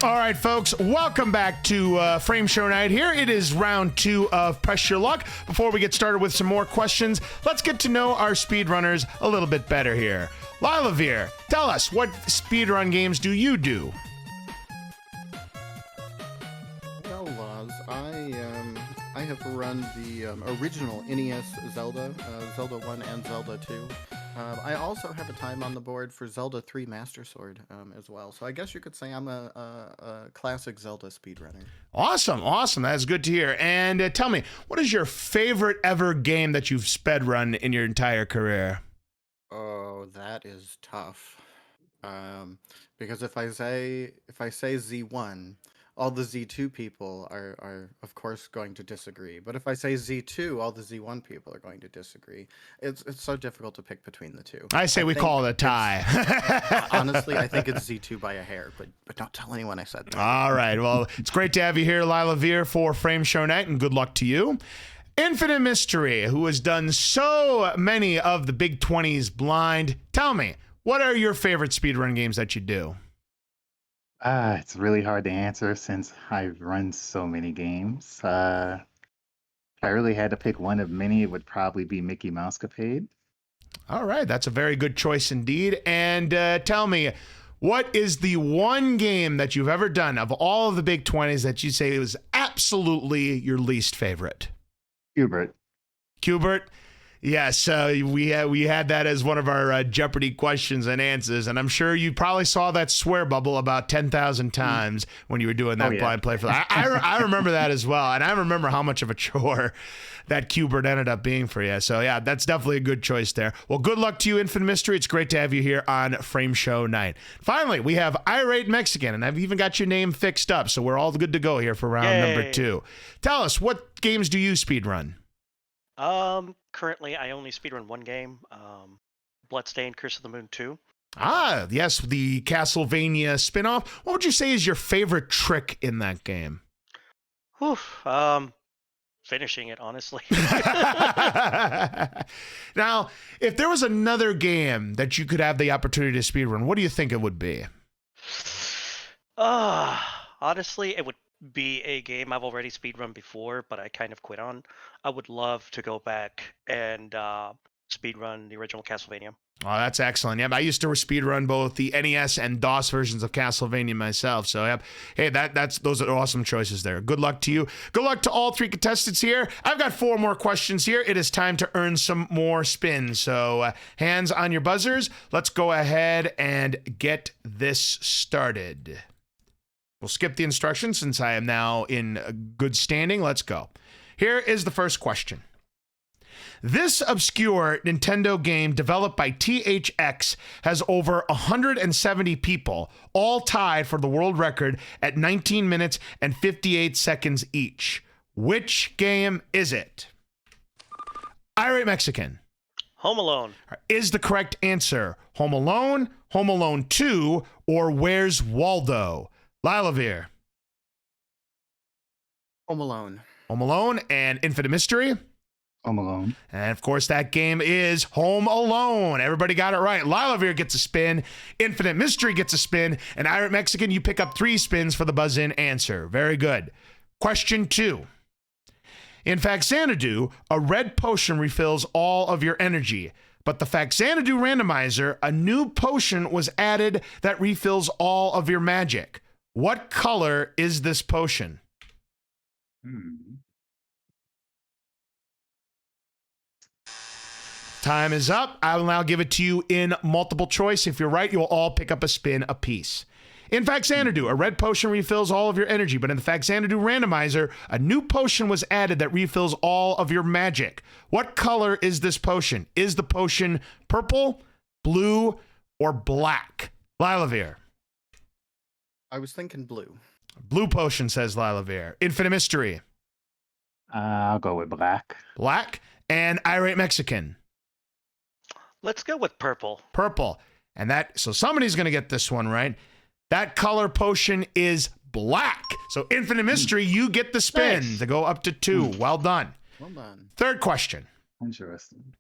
All right, folks, welcome back to Frame Show Night. Here it is round 2 of Press Your Luck. Before we get started with some more questions, let's get to know our speedrunners a little bit better here. Lila Veer, tell us, what speedrun games do you do? Well, Loz, I have run the original NES Zelda, Zelda 1 and Zelda 2. I also have a time on the board for Zelda 3 Master Sword as well. So I guess you could say I'm a classic Zelda speedrunner. Awesome, awesome. That's good to hear. And tell me, what is your favorite ever game that you've sped run in your entire career? Oh, that is tough. Because if I say Z1, all the Z2 people are of course going to disagree. But if I say Z2, all the Z1 people are going to disagree. It's so difficult to pick between the two. I say we call it a tie. Honestly, I think it's Z2 by a hair, but don't tell anyone I said that. All right. Well, it's great to have you here, Lila Veer, for Frame Show Night, and good luck to you. Infinite Mystery, who has done so many of the Big 20s blind. Tell me, what are your favorite speedrun games that you do? It's really hard to answer since I've run so many games. If I really had to pick one of many, it would probably be Mickey Mousecapade. All right, that's a very good choice indeed. And tell me, what is the one game that you've ever done of all of the Big 20s that you say was absolutely your least favorite? Hubert. Cubert? Yes, we had that as one of our Jeopardy questions and answers, and I'm sure you probably saw that swear bubble about 10,000 times when you were doing that blind play for that. I remember that as well, and I remember how much of a chore that Cubert ended up being for you. So yeah, that's definitely a good choice there. Well, good luck to you, Infinite Mystery. It's great to have you here on Frame Show Night. Finally, we have Irate Mexican, and I've even got your name fixed up, so we're all good to go here for round number 2. Tell us, what games do you speedrun? Currently I only speedrun one game, Bloodstained Curse of the Moon 2. Ah, yes, the Castlevania spin-off. What would you say is your favorite trick in that game? Whew, finishing it, honestly. Now, if there was another game that you could have the opportunity to speedrun, what do you think it would be? Honestly, it would be a game I've already speedrun before, but I kind of quit on. I would love to go back and speedrun the original Castlevania. Oh, that's excellent. Yeah, I used to speedrun both the NES and DOS versions of Castlevania myself. So, yeah, hey, those are awesome choices there. Good luck to you. Good luck to all 3 contestants here. I've got 4 more questions here. It is time to earn some more spins. So, hands on your buzzers. Let's go ahead and get this started. We'll skip the instructions since I am now in good standing. Let's go. Here is the first question. This obscure Nintendo game developed by THX has over 170 people, all tied for the world record at 19 minutes and 58 seconds each. Which game is it? Irate Mexican. Home Alone. Is the correct answer Home Alone, Home Alone 2, or Where's Waldo? Lila Veer. Home Alone. Home Alone. And Infinite Mystery. Home Alone. And of course, that game is Home Alone. Everybody got it right. Lila Veer gets a spin. Infinite Mystery gets a spin. And Irate Mexican, you pick up 3 spins for the buzz-in answer. Very good. Question 2. In Faxanadu, a red potion refills all of your energy. But the Faxanadu randomizer, a new potion was added that refills all of your magic. What color is this potion? Time is up. I will now give it to you in multiple choice. If you're right, you'll all pick up a spin apiece. In Faxanadu, a red potion refills all of your energy, but in the Faxanadu randomizer, a new potion was added that refills all of your magic. What color is this potion? Is the potion purple, blue, or black? Lila Veer. I was thinking blue. Blue potion, says Lila Veer. Infinite Mystery. I'll go with black. Black. And Irate Mexican. Let's go with purple. Purple. And so somebody's going to get this one right. That color potion is black. So Infinite Mystery, you get the spin to go up to 2. Well done. Well done. Third question. Interesting.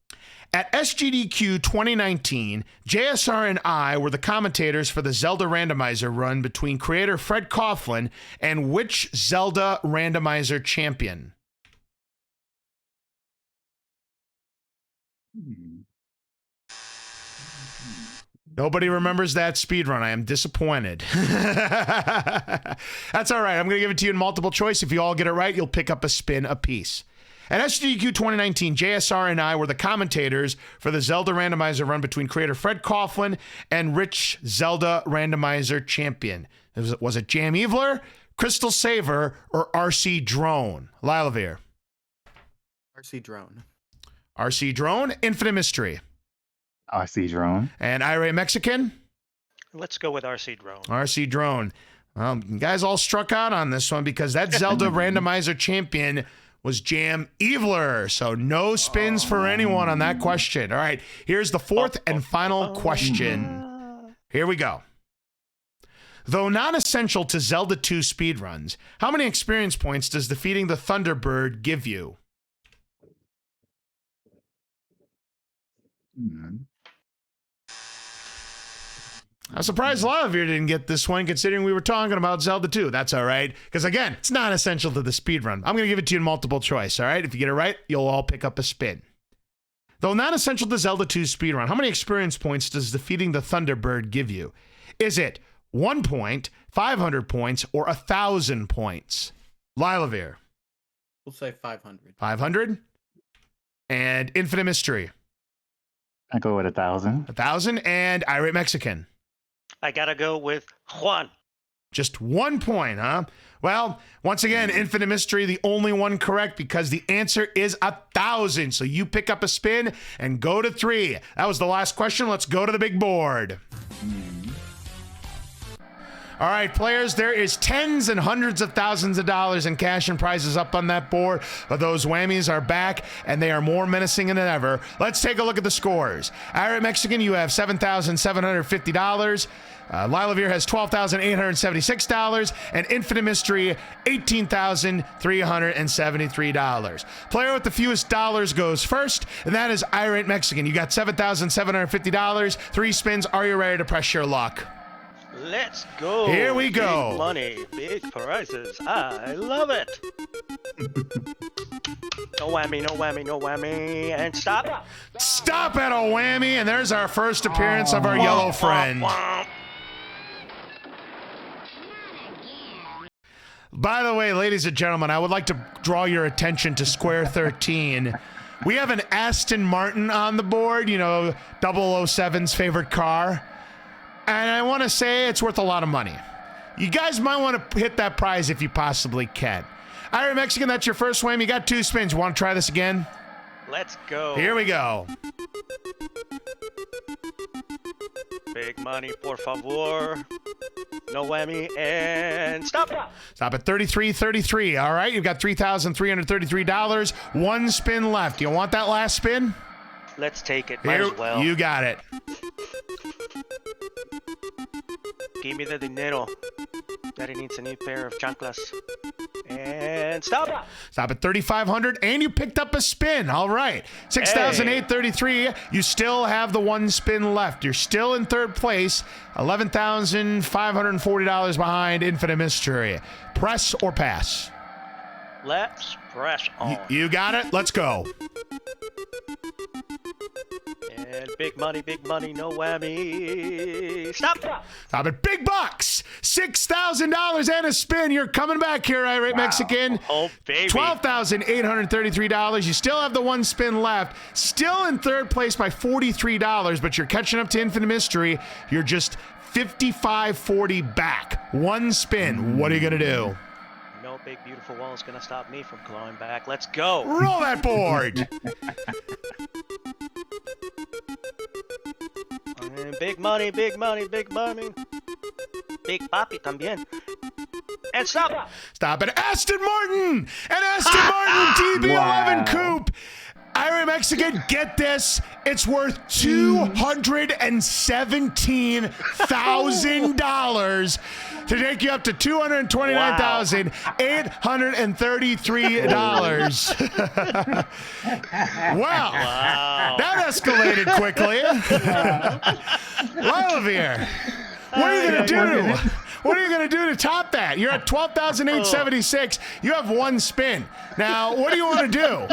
At SGDQ 2019, JSR and I were the commentators for the Zelda randomizer run between creator Fred Coughlin and which Zelda randomizer champion? Nobody remembers that speedrun. I am disappointed. That's all right. I'm going to give it to you in multiple choice. If you all get it right, you'll pick up a spin apiece. At SGDQ 2019, JSR and I were the commentators for the Zelda randomizer run between creator Fred Coughlin and Rich Zelda randomizer champion. Was it Jam Eveler, Crystal Saver, or RC Drone? Lilavir. RC Drone. RC Drone, Infinite Mystery. RC Drone. And Irate Mexican? Let's go with RC Drone. RC Drone. Well, you guys all struck out on this one because that Zelda randomizer champion was Jam Eveler. So no spins for anyone on that question. All right, here's the fourth and final question. Here we go. Though not essential to Zelda 2 speedruns, how many experience points does defeating the Thunderbird give you? I'm surprised a lot of you didn't get this one, considering we were talking about Zelda 2. That's all right, because again, it's not essential to the speedrun. I'm going to give it to you in multiple choice, all right? If you get it right, you'll all pick up a spin. Though not essential to Zelda 2's speedrun, how many experience points does defeating the Thunderbird give you? Is it 1 point, 500 points, or 1,000 points? Lilavir. We'll say 500. 500? And Infinite Mystery. I go with 1,000. 1,000, and Irate Mexican. I gotta go with Juan. Just 1 point, huh? Well, once again, Infinite Mystery, the only one correct because the answer is 1,000. So you pick up a spin and go to 3. That was the last question. Let's go to the big board. All right, players, there is tens and hundreds of thousands of dollars in cash and prizes up on that board, but those whammies are back, and they are more menacing than ever. Let's take a look at the scores. Irate Mexican, you have $7,750. Lilavir has $12,876, and Infinite Mystery, $18,373. Player with the fewest dollars goes first, and that is Irate Mexican. You got $7,750. 3 spins. Are you ready to press your luck? Let's go. Here we go. Big money, big prizes. I love it. No whammy, no whammy, no whammy. And stop. Stop at a whammy, and there's our first appearance of our yellow friend. By the way, ladies and gentlemen, I would like to draw your attention to Square 13. We have an Aston Martin on the board, you know, 007's favorite car. And I want to say it's worth a lot of money. You guys might want to hit that prize if you possibly can. Irate Mexican, that's your first whammy. You got 2 spins. You want to try this again? Let's go. Here we go. Big money, por favor. No whammy, and stop. Stop at $33.33. All right, you've got $3,333. 1 spin left. You want that last spin? Let's take it. Might Here, as well. you got it. Give me the dinero. Daddy needs a new pair of chanclas. And stop. Stop at $3,500, and you picked up a spin. All right, $6,833. You still have the 1 spin left. You're still in third place, $11,540 behind Infinite Mystery. Press or pass? Let's press on. You got it. Let's go. And big money, no whammy. Stop. Stop it. Big bucks. $6,000 and a spin. You're coming back here, Irate Mexican. Oh, baby. $12,833. You still have the 1 spin left. Still in third place by $43, but you're catching up to Infinite Mystery. You're just $55.40 back. 1 spin. What are you going to do? No big beautiful wall is going to stop me from clawing back. Let's go. Roll that board. And big money. Big papi también. And stop. Stop it. Aston Martin. And Aston Martin DB11 Coupe. Irate Mexican, get this. It's worth $217,000. to take you up to $229,833. Wow. That escalated quickly. Lilavir, what are you going to do? What are you going to do to top that? You're at 12,876. You have one spin. Now, what do you want to do?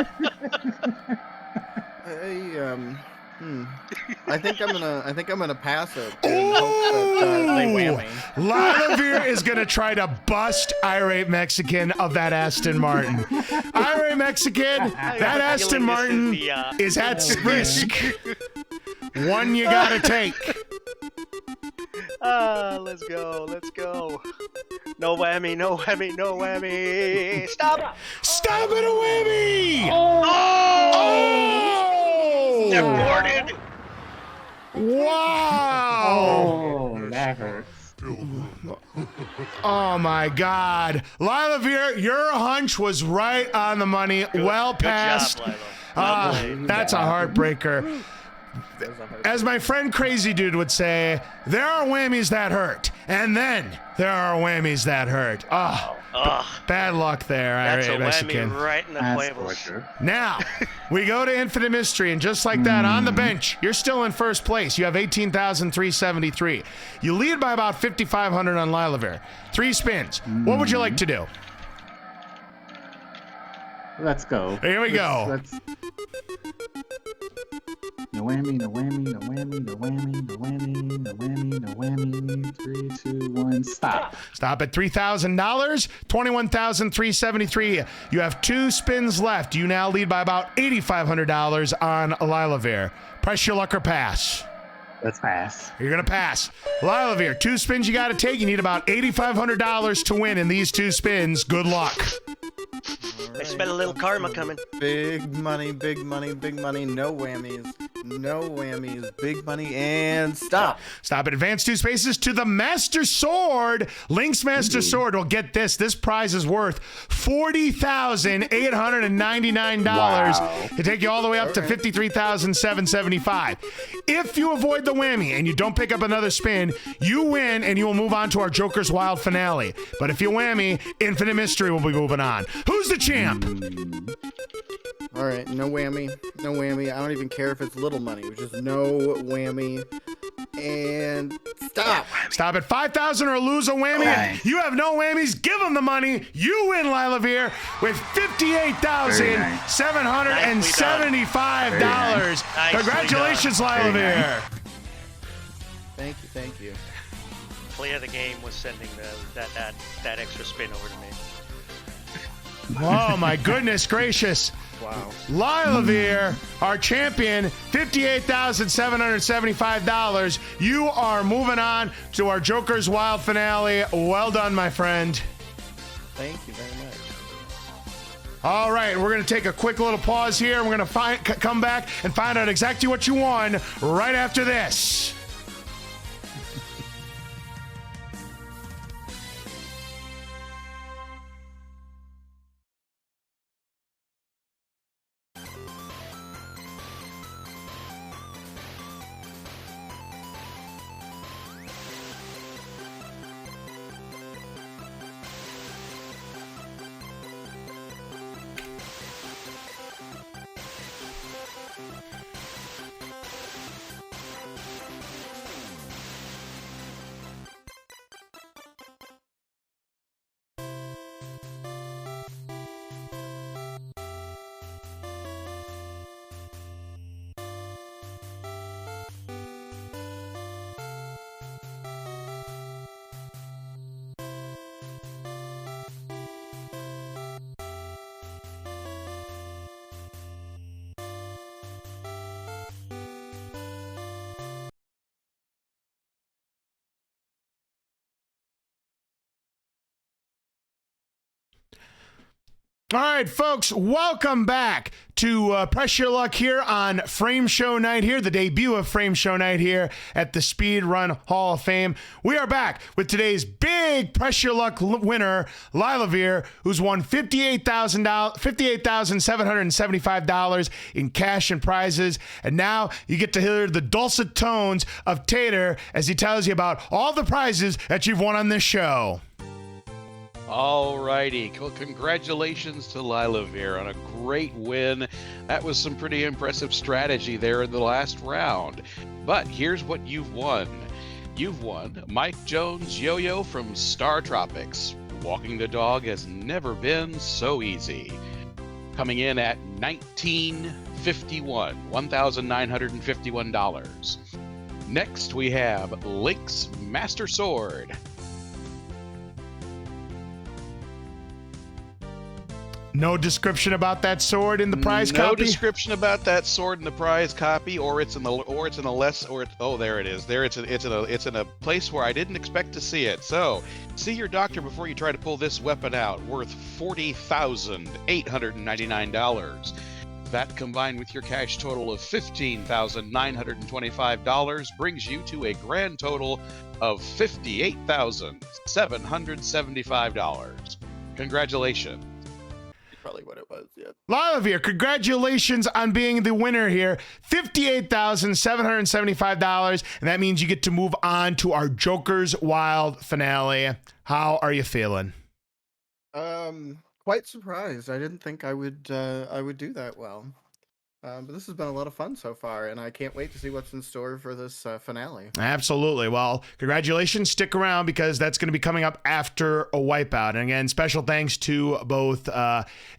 I think I'm gonna pass it and hope that they whammy. Lilavir is gonna try to bust Irate Mexican of that Aston Martin. Irate Mexican, that Aston Martin is at risk. One you gotta take. Let's go. Let's go. No whammy, no whammy, no whammy. Stop. Stop it, a whammy! Oh! Deported. Wow! Oh, that hurts. Oh my God, Lilavir, your hunch was right on the money. Well passed. Good job, Lilo. That's a heartbreaker. As my friend Crazy Dude would say, there are whammies that hurt, and then there are whammies that hurt. Bad luck there, That's a Irate Mexican. whammy right in the That's huevos. torture. Now, we go to Infinite Mystery, and just like that, on the bench, you're still in first place. You have 18,373. You lead by about 5,500 on Lilavir. 3 spins. What would you like to do? Let's go. Here we go. Let's... No whammy, no whammy, no whammy, no whammy, no whammy, no whammy, no whammy. 3, 2, 1, stop. Stop at $3,000, 21,373. You have 2 spins left. You now lead by about $8,500 on Lilavir. Press your luck or pass. Let's pass. You're going to pass. Lilavir, 2 spins you got to take. You need about $8,500 to win in these 2 spins. Good luck. I smell a little karma coming. Big money, big money, big money. No whammies. No whammies. Big money and stop. Stop at advance 2 spaces to the Master Sword. Link's Master Sword. Well, get this. This prize is worth $40,899 Wow. to take you all the way up to $53,775. If you avoid the whammy and you don't pick up another spin, you win and you will move on to our Joker's Wild finale. But if you whammy, Infinite Mystery will be moving on. Who's the champ? All right, no whammy, no whammy. I don't even care if it's little money. Just no whammy and stop. Stop at 5,000 or lose a whammy. Nice. You have no whammies. Give them the money. You win, Lilavir, with $58,775. Nice. Congratulations, Lilavir. Thank you, thank you. Play of the game was sending that extra spin over to me. Oh, my goodness gracious. Wow. Lilavir, our champion, $58,775. You are moving on to our Joker's Wild finale. Well done, my friend. Thank you very much. All right, we're going to take a quick little pause here. We're going to come back and find out exactly what you won right after this. All right, folks, welcome back to Press Your Luck here on Frame Show Night here, the debut of Frame Show Night here at the Speed Run Hall of Fame. We are back with today's big Press Your Luck winner, Lilavir, who's won $58,775 in cash and prizes. And now you get to hear the dulcet tones of Tater as he tells you about all the prizes that you've won on this show. All righty. Congratulations to Lilavir on a great win. That was some pretty impressive strategy there in the last round. But here's what you've won. You've won Mike Jones' Yo-Yo from Star Tropics. Walking the dog has never been so easy. Coming in at $1,951. Next, we have Link's Master Sword. No description about that sword in the prize copy? No description about that sword in the prize copy, or it's in the less, or it's, oh, there it is. There it's in a place where I didn't expect to see it. So, see your doctor before you try to pull this weapon out. Worth $40,899. That combined with your cash total of $15,925 brings you to a grand total of $58,775. Congratulations. Probably what it was, yeah. Lilavir, congratulations on being the winner here. $58,775, and that means you get to move on to our Joker's Wild finale. How are you feeling? Quite surprised. I didn't think I would do that well. But this has been a lot of fun so far, and I can't wait to see what's in store for this finale. Absolutely. Well, congratulations. Stick around because that's going to be coming up after a Wipeout. And again, special thanks to both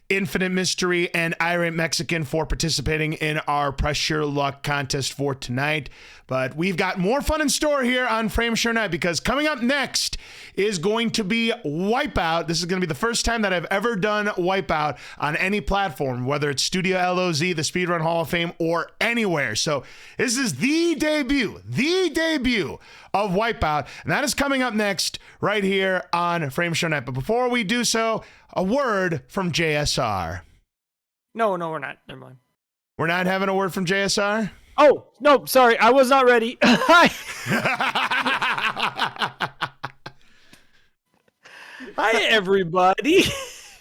Infinite Mystery and Irate Mexican for participating in our Press Your Luck contest for tonight. But we've got more fun in store here on Frame Show Night because coming up next is going to be Wipeout. This is going to be the first time that I've ever done Wipeout on any platform, whether it's Studio LOZ, the Speedrun Hall of Fame, or anywhere. So this is the debut of Wipeout, and that is coming up next right here on Frame Show Night. But before we do so, a word from JSR. No, we're not. Never mind. We're not having a word from JSR? Oh, no, sorry. I was not ready. Hi. Hi, everybody.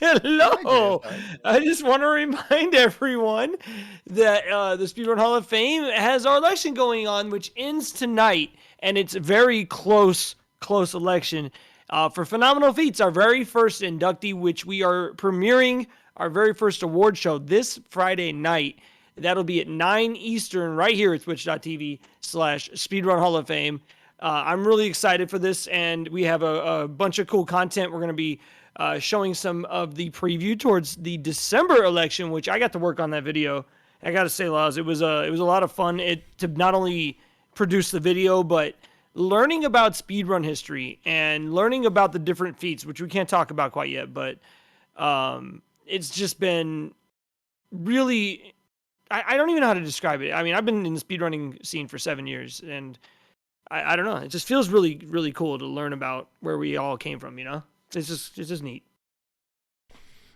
Hello. I just want to remind everyone that the Speedrun Hall of Fame has our election going on, which ends tonight, and it's a very close election. For Phenomenal Feats, our very first inductee, which we are premiering our very first award show this Friday night. That'll be at 9 Eastern right here at twitch.tv/Speedrun Hall of Fame. I'm really excited for this, and we have a bunch of cool content. We're going to be showing some of the preview towards the December election, which I got to work on that video. I got to say, Laz, it was a lot of fun to not only produce the video, but learning about speedrun history and learning about the different feats, which we can't talk about quite yet, but it's just been really... I don't even know how to describe it. I mean, I've been in the speedrunning scene for 7 years, and I don't know. It just feels really, really cool to learn about where we all came from, you know? It's just neat.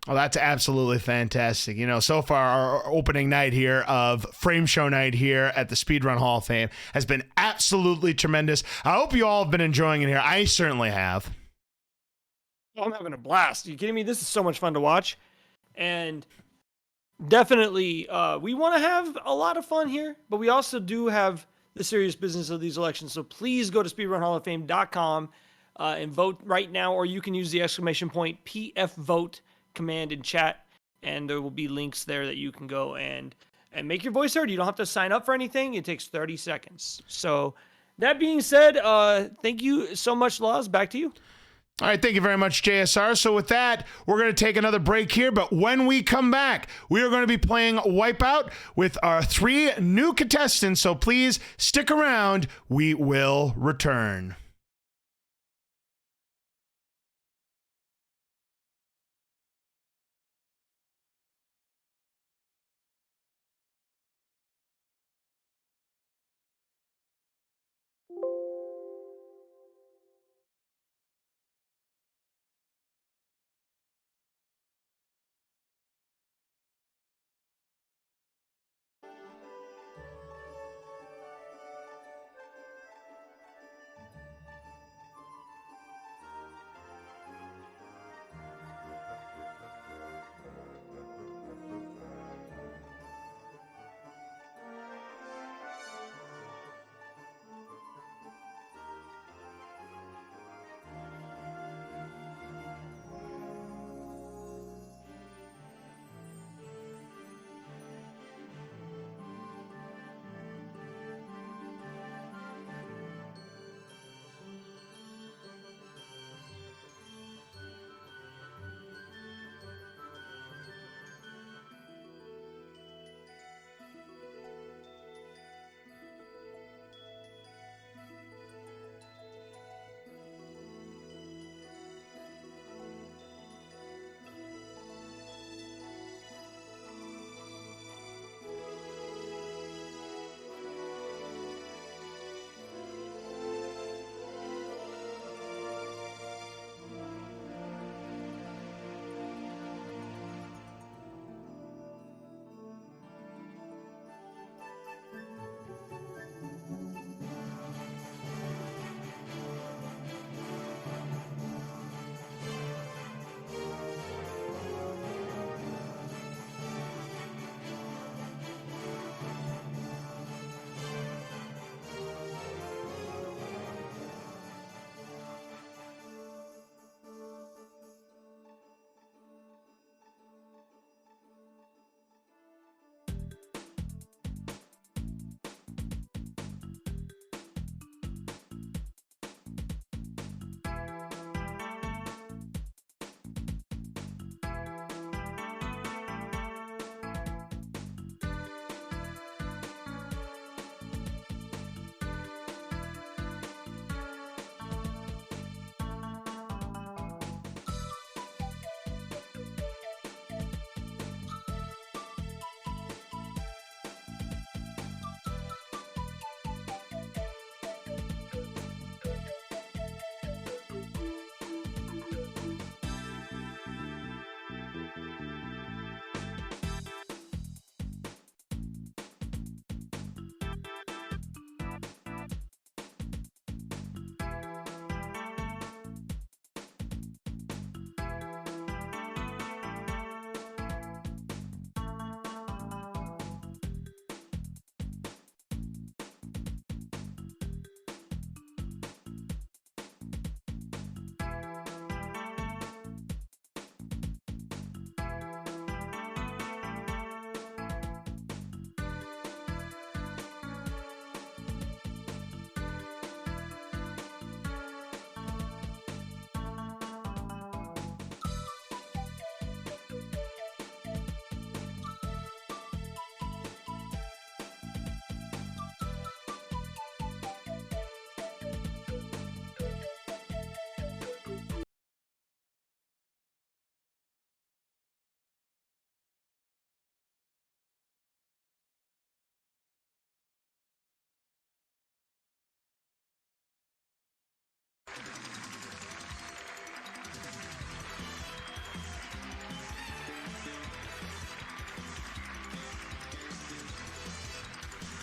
Well, that's absolutely fantastic. You know, so far our opening night here of Frame Show Night here at the Speedrun Hall of Fame has been absolutely tremendous. I hope you all have been enjoying it here. I certainly have. I'm having a blast. Are you kidding me? This is so much fun to watch. And definitely, we want to have a lot of fun here, but we also do have the serious business of these elections. So please go to speedrunhalloffame.com and vote right now, or you can use the exclamation point PF vote command in chat, and there will be links there that you can go and make your voice heard. You don't have to sign up for anything. It takes 30 seconds. So that being said, thank you so much, Laws. Back to you. All right, thank you very much, JSR. So with that, we're going to take another break here, but when we come back, we are going to be playing Wipeout with our 3 new contestants, so please stick around. We will return.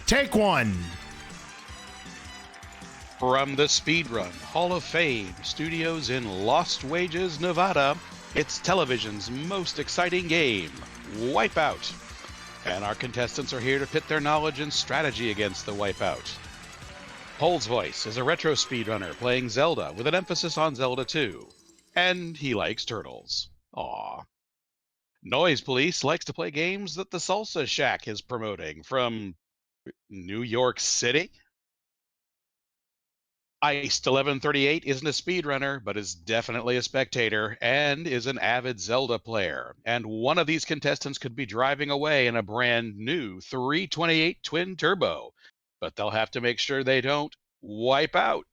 Take one. From the Speedrun Hall of Fame studios in Lost Wages, Nevada, it's television's most exciting game, Wipeout. And our contestants are here to pit their knowledge and strategy against the Wipeout. Pole's Voice is a retro speedrunner playing Zelda with an emphasis on Zelda 2. And he likes turtles. Aww. Noise Police likes to play games that the Salsa Shack is promoting from New York City. Iced 1138 isn't a speedrunner, but is definitely a spectator and is an avid Zelda player. And one of these contestants could be driving away in a brand new 328 twin turbo, but they'll have to make sure they don't wipe out.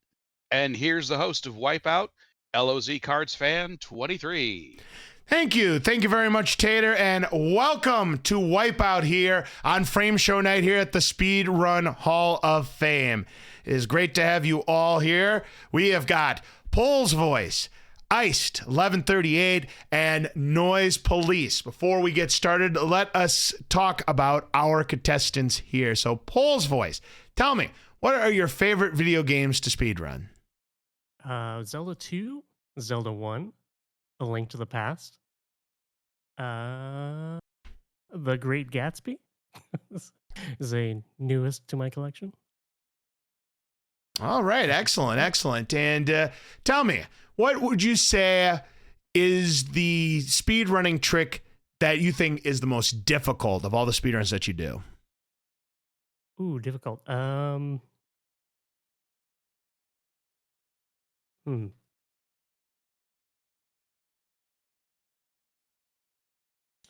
And here's the host of Wipeout, LoZCardsfan23. Thank you. Thank you very much, Tater, and welcome to Wipeout here on Frame Show Night here at the Speedrun Hall of Fame. It is great to have you all here. We have got Pole's Voice, Iced 1138, and Noise Police. Before we get started, let us talk about our contestants here. So, Pole's Voice, tell me, what are your favorite video games to speedrun? Zelda 2, Zelda 1, A Link to the Past, The Great Gatsby is a newest to my collection. All right, excellent, excellent. And tell me, what would you say is the speedrunning trick that you think is the most difficult of all the speedruns that you do? Ooh, difficult.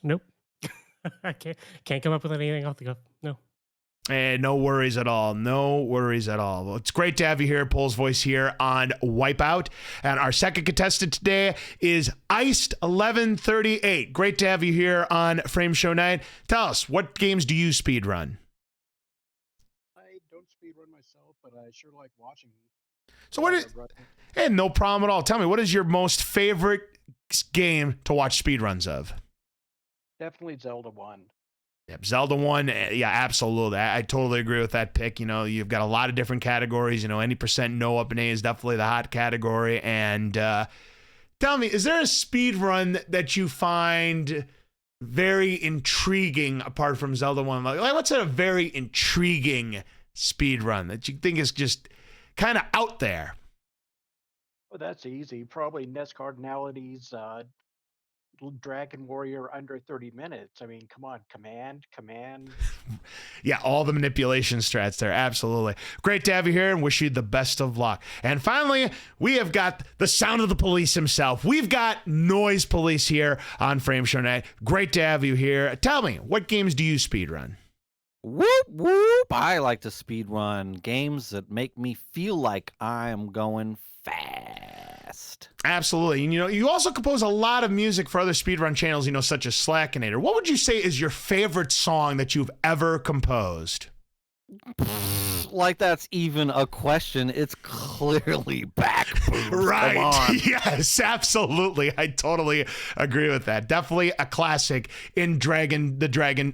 Nope. I can't come up with anything off the cuff. No. And no worries at all. No worries at all. Well, it's great to have you here, Pole's Voice, here on Wipeout. And our second contestant today is Iced 1138. Great to have you here on Frame Show Night. Tell us, what games do you speedrun? I don't speedrun myself, but I sure like watching. So what is... Hey, no problem at all. Tell me, what is your most favorite game to watch speedruns of? Definitely Zelda 1. Yep, Zelda 1, yeah, absolutely. I totally agree with that pick. You know, you've got a lot of different categories. You know, any percent no up and A is definitely the hot category. And tell me, is there a speed run that you find very intriguing apart from Zelda 1? Like what's a very intriguing speed run that you think is just kind of out there? Well, that's easy. Probably NES Cardinality's Dragon Warrior under 30 minutes. I mean, come on, command. Yeah, all the manipulation strats there. Absolutely. Great to have you here and wish you the best of luck. And finally, we have got the sound of the police himself. We've got Noise Police here on Frame Show Night. Great to have you here. Tell me, what games do you speedrun? Whoop, whoop. I like to speedrun games that make me feel like I'm going fast. Absolutely. And, you know, you also compose a lot of music for other speedrun channels, you know, such as Slackinator. What would you say is your favorite song that you've ever composed? Like that's even a question. It's clearly Back Booms. Right. Come on. Yes, absolutely. I totally agree with that. Definitely a classic in the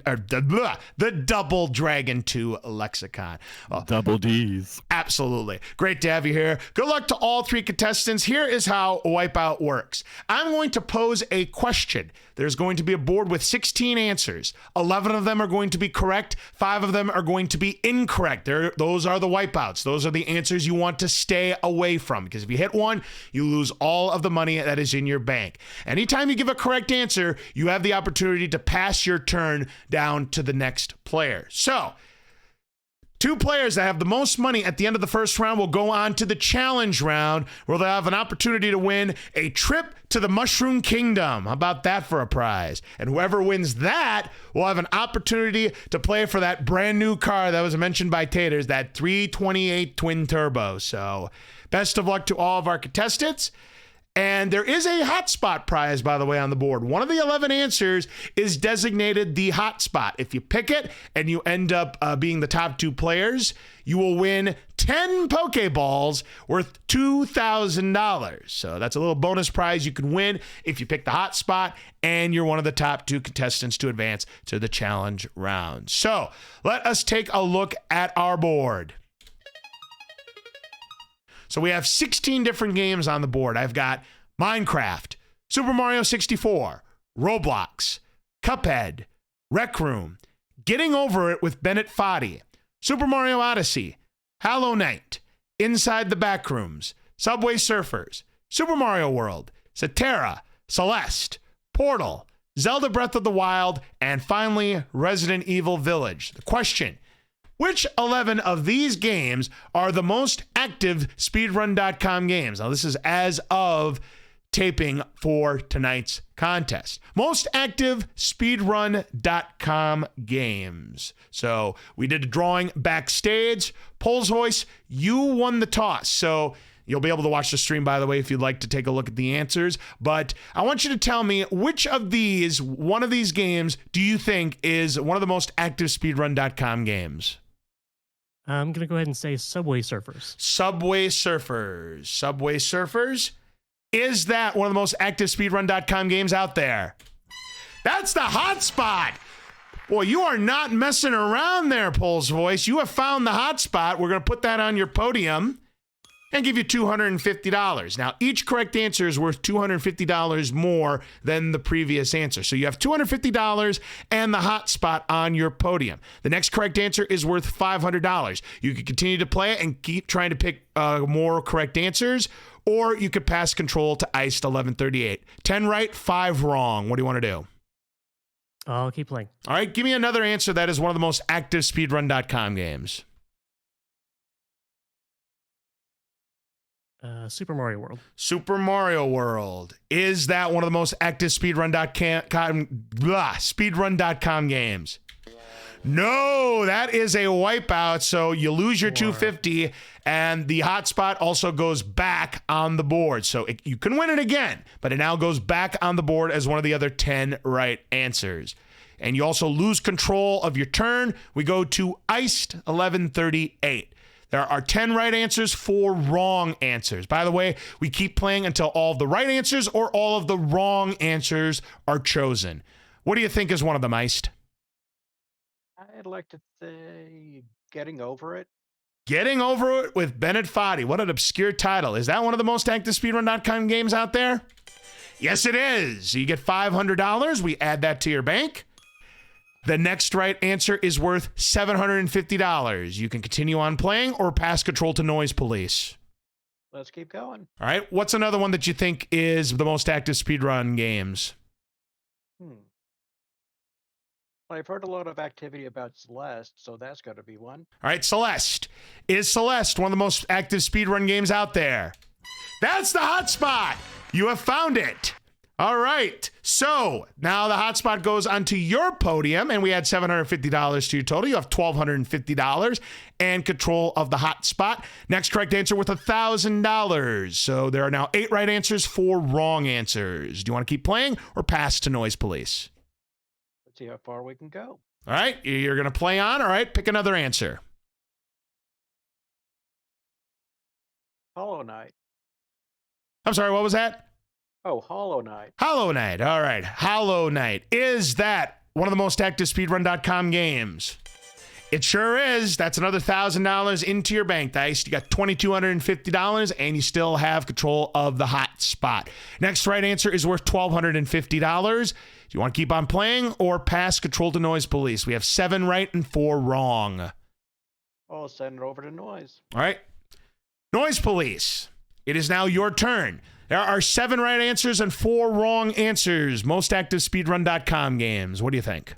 Double Dragon 2 lexicon. Oh, Double D's. Absolutely. Great to have you here. Good luck to all three contestants. Here is how Wipeout works. I'm going to pose a question. There's going to be a board with 16 answers. 11 of them are going to be correct. 5 of them are going to be incorrect. Those are the wipeouts. Those are the answers you want to stay away from, because if you hit one, you lose all of the money that is in your bank. Anytime you give a correct answer, you have the opportunity to pass your turn down to the next player. So, 2 players that have the most money at the end of the first round will go on to the challenge round, where they'll have an opportunity to win a trip to the Mushroom Kingdom. How about that for a prize? And whoever wins that will have an opportunity to play for that brand new car that was mentioned by Taters, that 328 Twin Turbo. So best of luck to all of our contestants. And there is a hotspot prize, by the way, on the board. One of the 11 answers is designated the hotspot. If you pick it and you end up being the top 2 players, you will win 10 Pokeballs worth $2,000. So that's a little bonus prize you can win if you pick the hotspot and you're one of the top 2 contestants to advance to the challenge round. So let us take a look at our board. So we have 16 different games on the board. I've got Minecraft, Super Mario 64, Roblox, Cuphead, Rec Room, Getting Over It with Bennett Foddy, Super Mario Odyssey, Hollow Knight, Inside the Backrooms, Subway Surfers, Super Mario World, Cetera, Celeste, Portal, Zelda Breath of the Wild, and finally, Resident Evil Village. The question: which 11 of these games are the most active speedrun.com games? Now, this is as of taping for tonight's contest. Most active speedrun.com games. So we did a drawing backstage. Polls Hoist, you won the toss. So you'll be able to watch the stream, by the way, if you'd like to take a look at the answers. But I want you to tell me which of these, one of these games, do you think is one of the most active speedrun.com games? I'm going to go ahead and say Subway Surfers. Subway Surfers. Subway Surfers. Is that one of the most active speedrun.com games out there? That's the hotspot. Boy, you are not messing around there, Polls Voice. You have found the hotspot. We're going to put that on your podium and give you $250. Now, each correct answer is worth $250 more than the previous answer. So you have $250 and the hotspot on your podium. The next correct answer is worth $500. You can continue to play it and keep trying to pick more correct answers, or you could pass control to Iced 1138. 10 right, 5 wrong. What do you want to do? I'll keep playing. All right, give me another answer that is one of the most active speedrun.com games. Super Mario World. Super Mario World. Is that one of the most active speedrun.com games? No, that is a wipeout. So you lose your 250, and the hotspot also goes back on the board. So you can win it again, but it now goes back on the board as one of the other 10 right answers. And you also lose control of your turn. We go to Iced 1138. There are 10 right answers, 4 wrong answers. By the way, we keep playing until all of the right answers or all of the wrong answers are chosen. What do you think is one of them, Iced? I'd like to say Getting Over It. Getting Over It with Bennett Foddy. What an obscure title. Is that one of the most active speedrun.com games out there? Yes, it is. You get $500. We add that to your bank. The next right answer is worth $750. You can continue on playing or pass control to Noise Police. Let's keep going. All right. What's another one that you think is the most active speedrun games? Well, I've heard a lot of activity about Celeste, so that's got to be one. All right, Celeste. Is Celeste one of the most active speedrun games out there? That's the hotspot. You have found it. All right. So now the hotspot goes onto your podium, and we add $750 to your total. You have $1,250 and control of the hotspot. Next correct answer worth $1,000. So there are now 8 right answers, 4 wrong answers. Do you want to keep playing or pass to Noise Police? Let's see how far we can go. All right. You're going to play on. All right. Pick another answer. Hollow Knight. I'm sorry. What was that? Oh, Hollow Knight. Hollow Knight. All right. Hollow Knight. Is that one of the most active speedrun.com games? It sure is. That's another $1,000 into your bank, Dice. You got $2,250, and you still have control of the hot spot. Next right answer is worth $1,250. Do you want to keep on playing or pass control to Noise Police? We have 7 right and 4 wrong. Oh, send it over to Noise. All right. Noise Police. It is now your turn. There are 7 right answers and 4 wrong answers. Most active speedrun.com games. What do you think?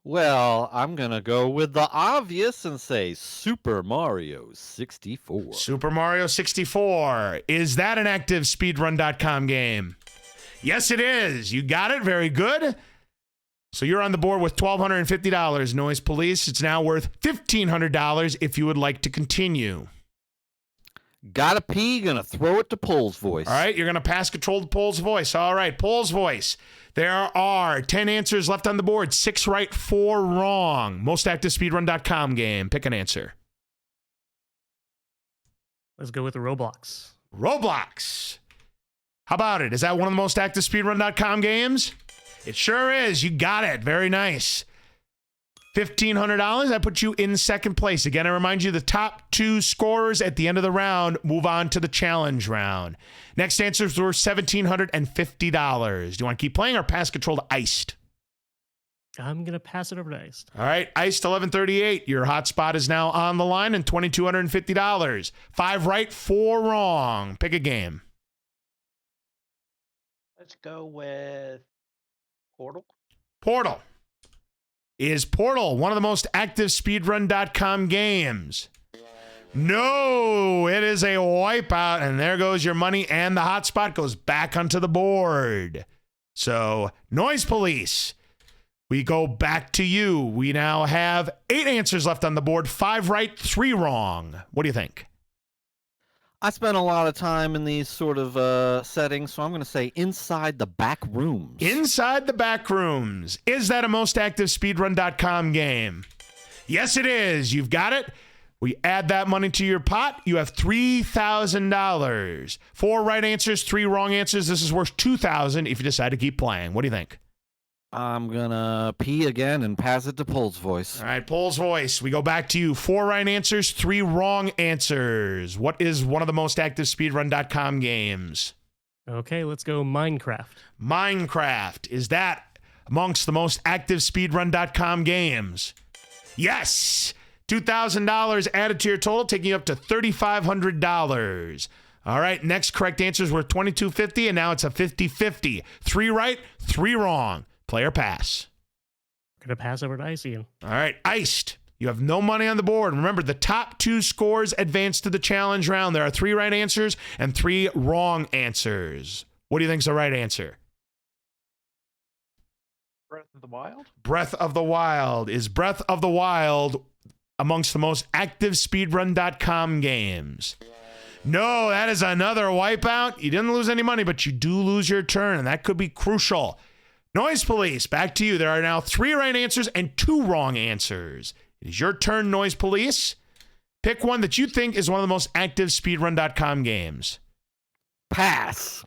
Well, I'm going to go with the obvious and say Super Mario 64. Super Mario 64. Is that an active speedrun.com game? Yes, it is. You got it. Very good. So you're on the board with $1,250, Noise Police. It's now worth $1,500 if you would like to continue. Gotta pee, gonna throw it to Pole's voice. All right, you're going to pass control to Pole's voice. All right, Pole's voice. There are 10 answers left on the board. 6 right, 4 wrong. MostActiveSpeedrun.com game. Pick an answer. Let's go with Roblox. Roblox. How about it? Is that one of the most active speedrun.com games? It sure is. You got it. Very nice. $1,500. That puts you in second place. Again, I remind you the top 2 scorers at the end of the round move on to the challenge round. Next answers were $1,750. Do you want to keep playing or pass control to Iced? I'm going to pass it over to Iced. All right, Iced 1138. Your hotspot is now on the line and $2,250. 5 right, 4 wrong. Pick a game. Let's go with Portal. Portal. Is Portal one of the most active speedrun.com games? No, it is a wipeout, and there goes your money, and the hotspot goes back onto the board. So, Noise Police, we go back to you. We now have 8 answers left on the board, 5 right, 3 wrong. What do you think? I spent a lot of time in these sort of settings, so I'm going to say Inside the Back Rooms. Inside the Back Rooms. Is that a most active speedrun.com game? Yes, it is. You've got it. We add that money to your pot. You have $3,000. 4 right answers, 3 wrong answers. This is worth $2,000 if you decide to keep playing. What do you think? I'm going to pee again and pass it to Pole's voice. All right, Pole's voice. We go back to you. 4 right answers, 3 wrong answers. What is one of the most active speedrun.com games? Okay, let's go Minecraft. Minecraft. Is that amongst the most active speedrun.com games? Yes. $2,000 added to your total, taking you up to $3,500. All right, next correct answers were $2,250, and now it's a 50-50. 3 right, 3 wrong. Player pass. Gonna pass over to Ice again. All right, Iced. You have no money on the board. Remember, the top 2 scores advance to the challenge round. There are 3 right answers and 3 wrong answers. What do you think is the right answer? Breath of the Wild. Breath of the Wild. Is Breath of the Wild amongst the most active speedrun.com games? No, that is another wipeout. You didn't lose any money, but you do lose your turn, and that could be crucial. Noise Police, back to you. There are now 3 right answers and 2 wrong answers. It is your turn, Noise Police. Pick one that you think is one of the most active speedrun.com games. Pass.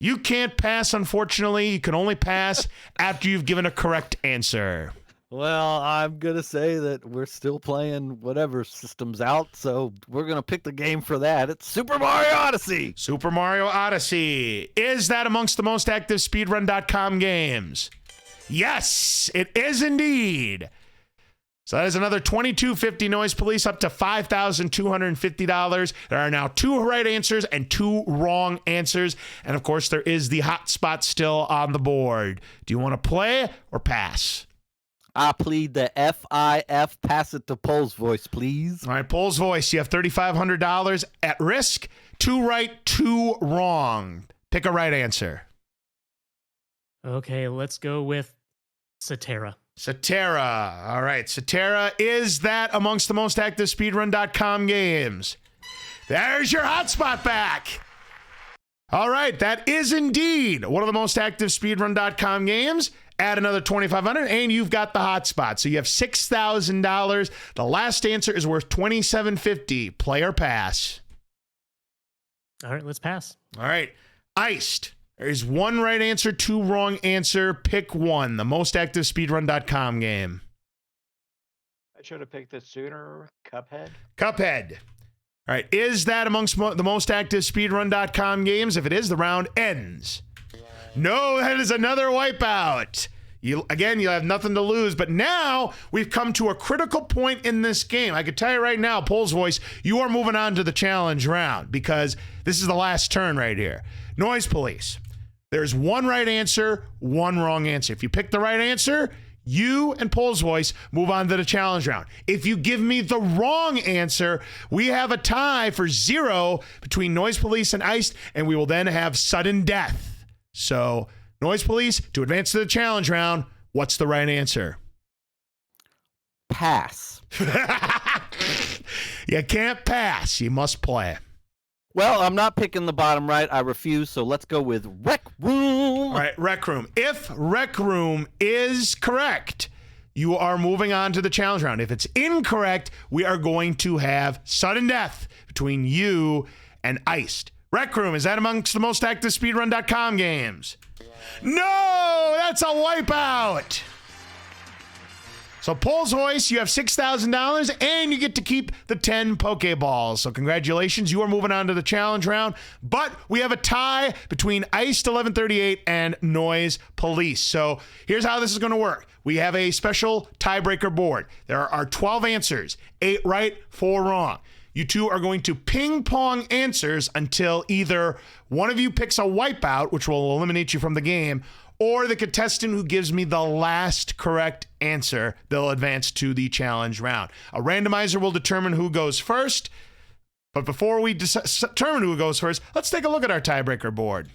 You can't pass, unfortunately. You can only pass after you've given a correct answer. Well, I'm going to say that we're still playing whatever system's out, so we're going to pick the game for that. It's Super Mario Odyssey. Super Mario Odyssey. Is that amongst the most active speedrun.com games? Yes, it is indeed. So that is another $2,250 Noise Police, up to $5,250. There are now 2 right answers and 2 wrong answers. And of course, there is the hot spot still on the board. Do you want to play or pass? I plead the FIF, pass it to Pole's voice, please. All right, Pole's voice. You have $3,500 at risk. 2 right, 2 wrong. Pick a right answer. Okay, let's go with Satera. Satera. All right, Satera. Is that amongst the most active speedrun.com games? There's your hotspot back. All right, that is indeed one of the most active speedrun.com games. Add another $2,500, and you've got the hotspot. So you have $6,000. The last answer is worth $2,750. Player pass. All right, let's pass. All right, Iced. There is 1 right answer, 2 wrong answer. Pick one. The most active speedrun.com game. I should have picked this sooner. Cuphead. Cuphead. All right, is that amongst the most active speedrun.com games? If it is, the round ends. No, that is another wipeout. You'll have nothing to lose, but now we've come to a critical point in this game. I can tell you right now, Pole's voice, you are moving on to the challenge round because this is the last turn right here. Noise Police. There's 1 right answer, 1 wrong answer. If you pick the right answer, you and Pole's voice move on to the challenge round. If you give me the wrong answer, we have a tie for 0 between Noise Police and Iced, and we will then have sudden death. So, Noise Police, to advance to the challenge round, what's the right answer? Pass. You can't pass. You must play. Well, I'm not picking the bottom right. I refuse. So let's go with Rec Room. All right, Rec Room. If Rec Room is correct, you are moving on to the challenge round. If it's incorrect, we are going to have sudden death between you and Iced. Rec Room, is that amongst the most active speedrun.com games? No, that's a wipeout. So Pole's Voice, you have $6,000 and you get to keep the 10 Pokeballs. So congratulations, you are moving on to the challenge round. But we have a tie between Iced 1138 and Noise Police. So here's how this is going to work. We have a special tiebreaker board. There are 12 answers, 8 right, 4 wrong. You two are going to ping pong answers until either one of you picks a wipeout, which will eliminate you from the game, or the contestant who gives me the last correct answer, they'll advance to the challenge round. A randomizer will determine who goes first. But before we determine who goes first, let's take a look at our tiebreaker board.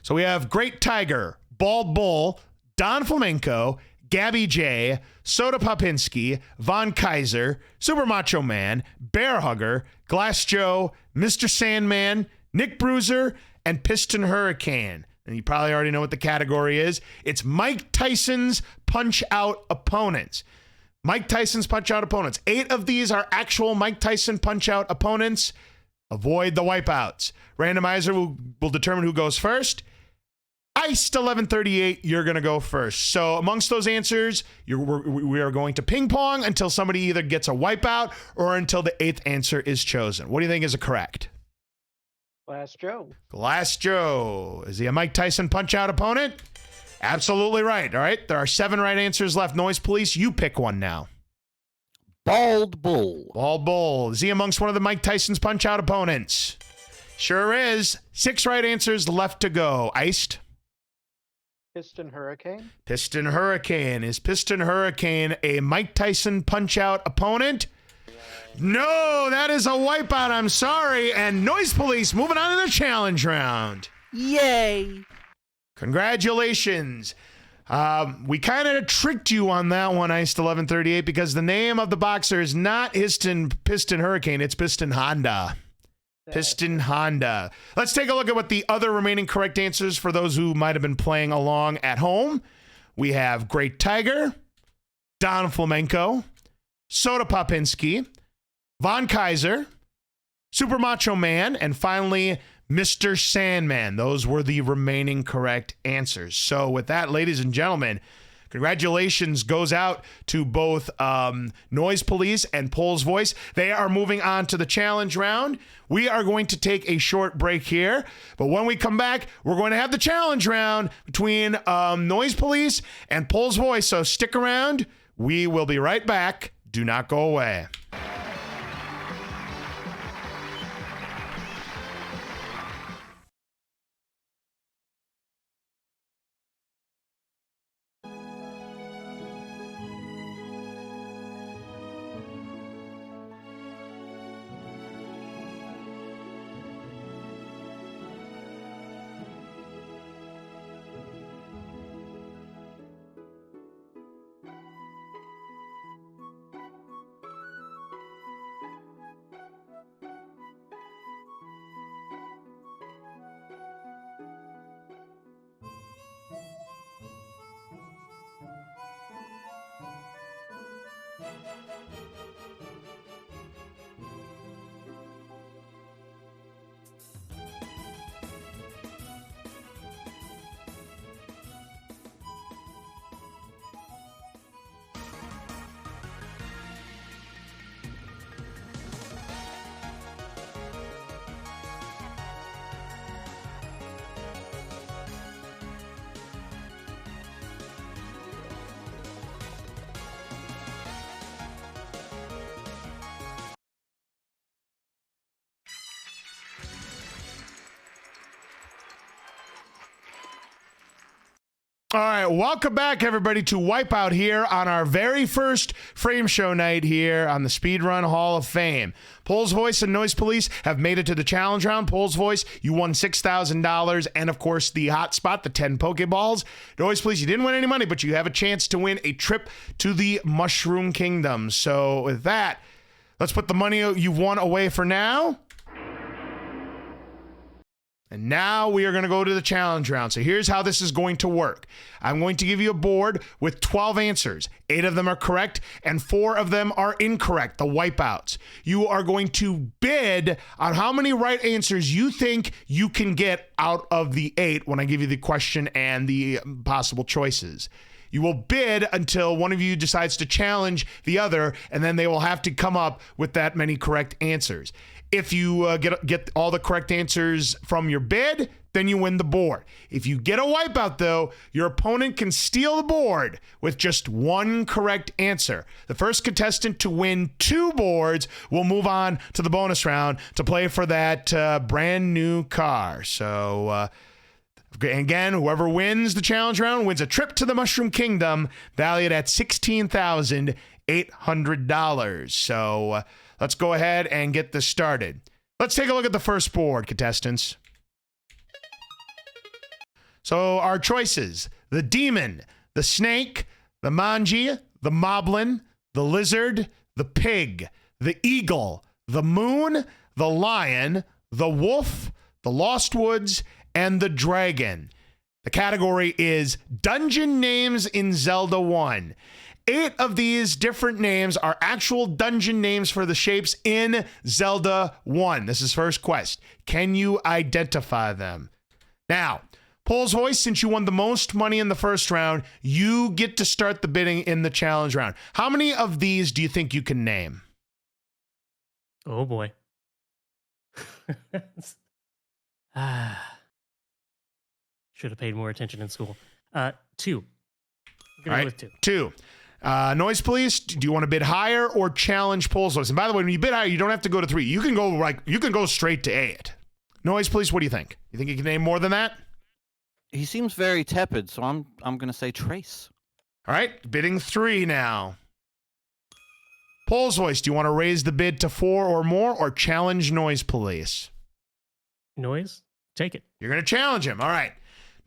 So we have Great Tiger, Bald Bull, Don Flamenco, Gabby J, Soda Popinski, Von Kaiser, Super Macho Man, Bear Hugger, Glass Joe, Mr. Sandman, Nick Bruiser, and Piston Hurricane. And you probably already know what the category is. It's Mike Tyson's Punch-Out Opponents. Mike Tyson's Punch-Out Opponents. 8 of these are actual Mike Tyson Punch-Out opponents. Avoid the wipeouts. Randomizer will determine who goes first. Iced 1138, you're going to go first. So amongst those answers, we are going to ping pong until somebody either gets a wipeout or until the 8th answer is chosen. What do you think is correct? Glass Joe. Glass Joe. Is he a Mike Tyson Punch-Out opponent? Absolutely right. All right, there are 7 right answers left. Noise Police, you pick one now. Bald Bull. Bald Bull. Is he amongst one of the Mike Tyson's Punch-Out opponents? Sure is. 6 right answers left to go. Iced. Piston Hurricane. Piston Hurricane. Is Piston Hurricane a Mike Tyson Punch-Out opponent? No, that is a wipeout. I'm sorry. And Noise Police moving on to the challenge round. Yay. Congratulations. We kind of tricked you on that one, Iced 1138, because the name of the boxer is not Piston Hurricane. It's Piston Honda. Piston Honda. Let's take a look at what the other remaining correct answers for those who might have been playing along at home. We have Great Tiger, Don Flamenco, Soda Popinski, Von Kaiser, Super Macho Man, and finally, Mr. Sandman. Those were the remaining correct answers. So with that, ladies and gentlemen, congratulations goes out to both Noise Police and Pole's Voice. They are moving on to the challenge round. We are going to take a short break here, but when we come back, we're going to have the challenge round between Noise Police and Pole's Voice, so stick around. We will be right back. Do not go away. All right, welcome back, everybody, to Wipeout here on our very first Frame Show night here on the Speedrun Hall of Fame. Pole's Voice and Noise Police have made it to the challenge round. Pole's Voice, you won $6,000 and, of course, the hot spot, the 10 Pokeballs. Noise Police, you didn't win any money, but you have a chance to win a trip to the Mushroom Kingdom. So with that, Let's put the money you've won away for now. And now we are going to go to the challenge round. So here's how this is going to work. I'm going to give you a board with 12 answers. 8 of them are correct and 4 of them are incorrect, the wipeouts. You are going to bid on how many right answers you think you can get out of the 8 when I give you the question and the possible choices. You will bid until one of you decides to challenge the other, and then they will have to come up with that many correct answers. If you get all the correct answers from your bid, then you win the board. If you get a wipeout, though, your opponent can steal the board with just one correct answer. The first contestant to win 2 boards will move on to the bonus round to play for that brand new car. So, again, whoever wins the challenge round wins a trip to the Mushroom Kingdom valued at $16,800. So, let's go ahead and get this started. Let's take a look at the first board, contestants. So our choices: the demon, the snake, the manji, the moblin, the lizard, the pig, the eagle, the moon, the lion, the wolf, the lost woods, and the dragon. The category is dungeon names in Zelda 1. 8 of these different names are actual dungeon names for the shapes in Zelda 1. This is first quest. Can you identify them? Now, Pole's Voice, since you won the most money in the first round, you get to start the bidding in the challenge round. How many of these do you think you can name? Oh boy. Should have paid more attention in school. 2. I'm gonna go with 2. 2. Noise Police, do you want to bid higher or challenge Pole's Voice? And by the way, when you bid higher, you don't have to go to 3. You can go straight to 8. Noise Police, what do you think? You think you can name more than that? He seems very tepid, so I'm gonna say Trace. All right, bidding 3 now. Pole's Voice, do you want to raise the bid to 4 or more or challenge Noise Police? Noise, take it. You're going to challenge him. All right.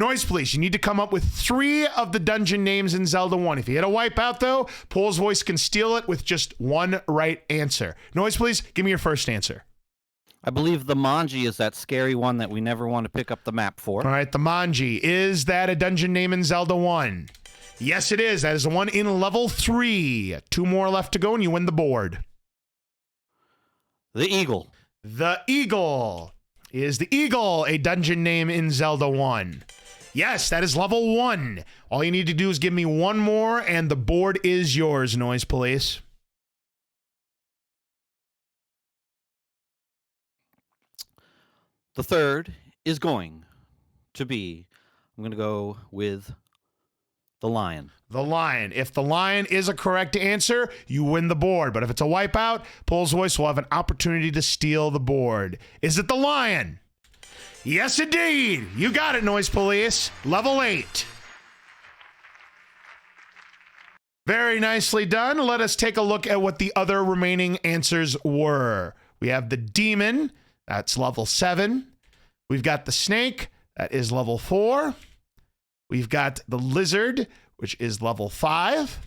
Noise Police, you need to come up with 3 of the dungeon names in Zelda 1. If you hit a wipeout, though, Pole's Voice can steal it with just 1 right answer. Noise Police, give me your first answer. I believe the Manji is that scary one that we never want to pick up the map for. All right, the Manji. Is that a dungeon name in Zelda 1? Yes, it is. That is the one in level 3. 2 more left to go, and you win the board. The Eagle. The Eagle. Is the Eagle a dungeon name in Zelda 1? Yes, that is level 1. All you need to do is give me 1 more, and the board is yours, Noise Police. The third is going to be, I'm going to go with the Lion. The Lion. If the Lion is a correct answer, you win the board. But if it's a wipeout, Pole's Voice will have an opportunity to steal the board. Is it the Lion? Yes, indeed. You got it, Noise Police. Level 8. Very nicely done. Let us take a look at what the other remaining answers were. We have the Demon. That's level 7. We've got the Snake. That is level 4. We've got the Lizard, which is level 5.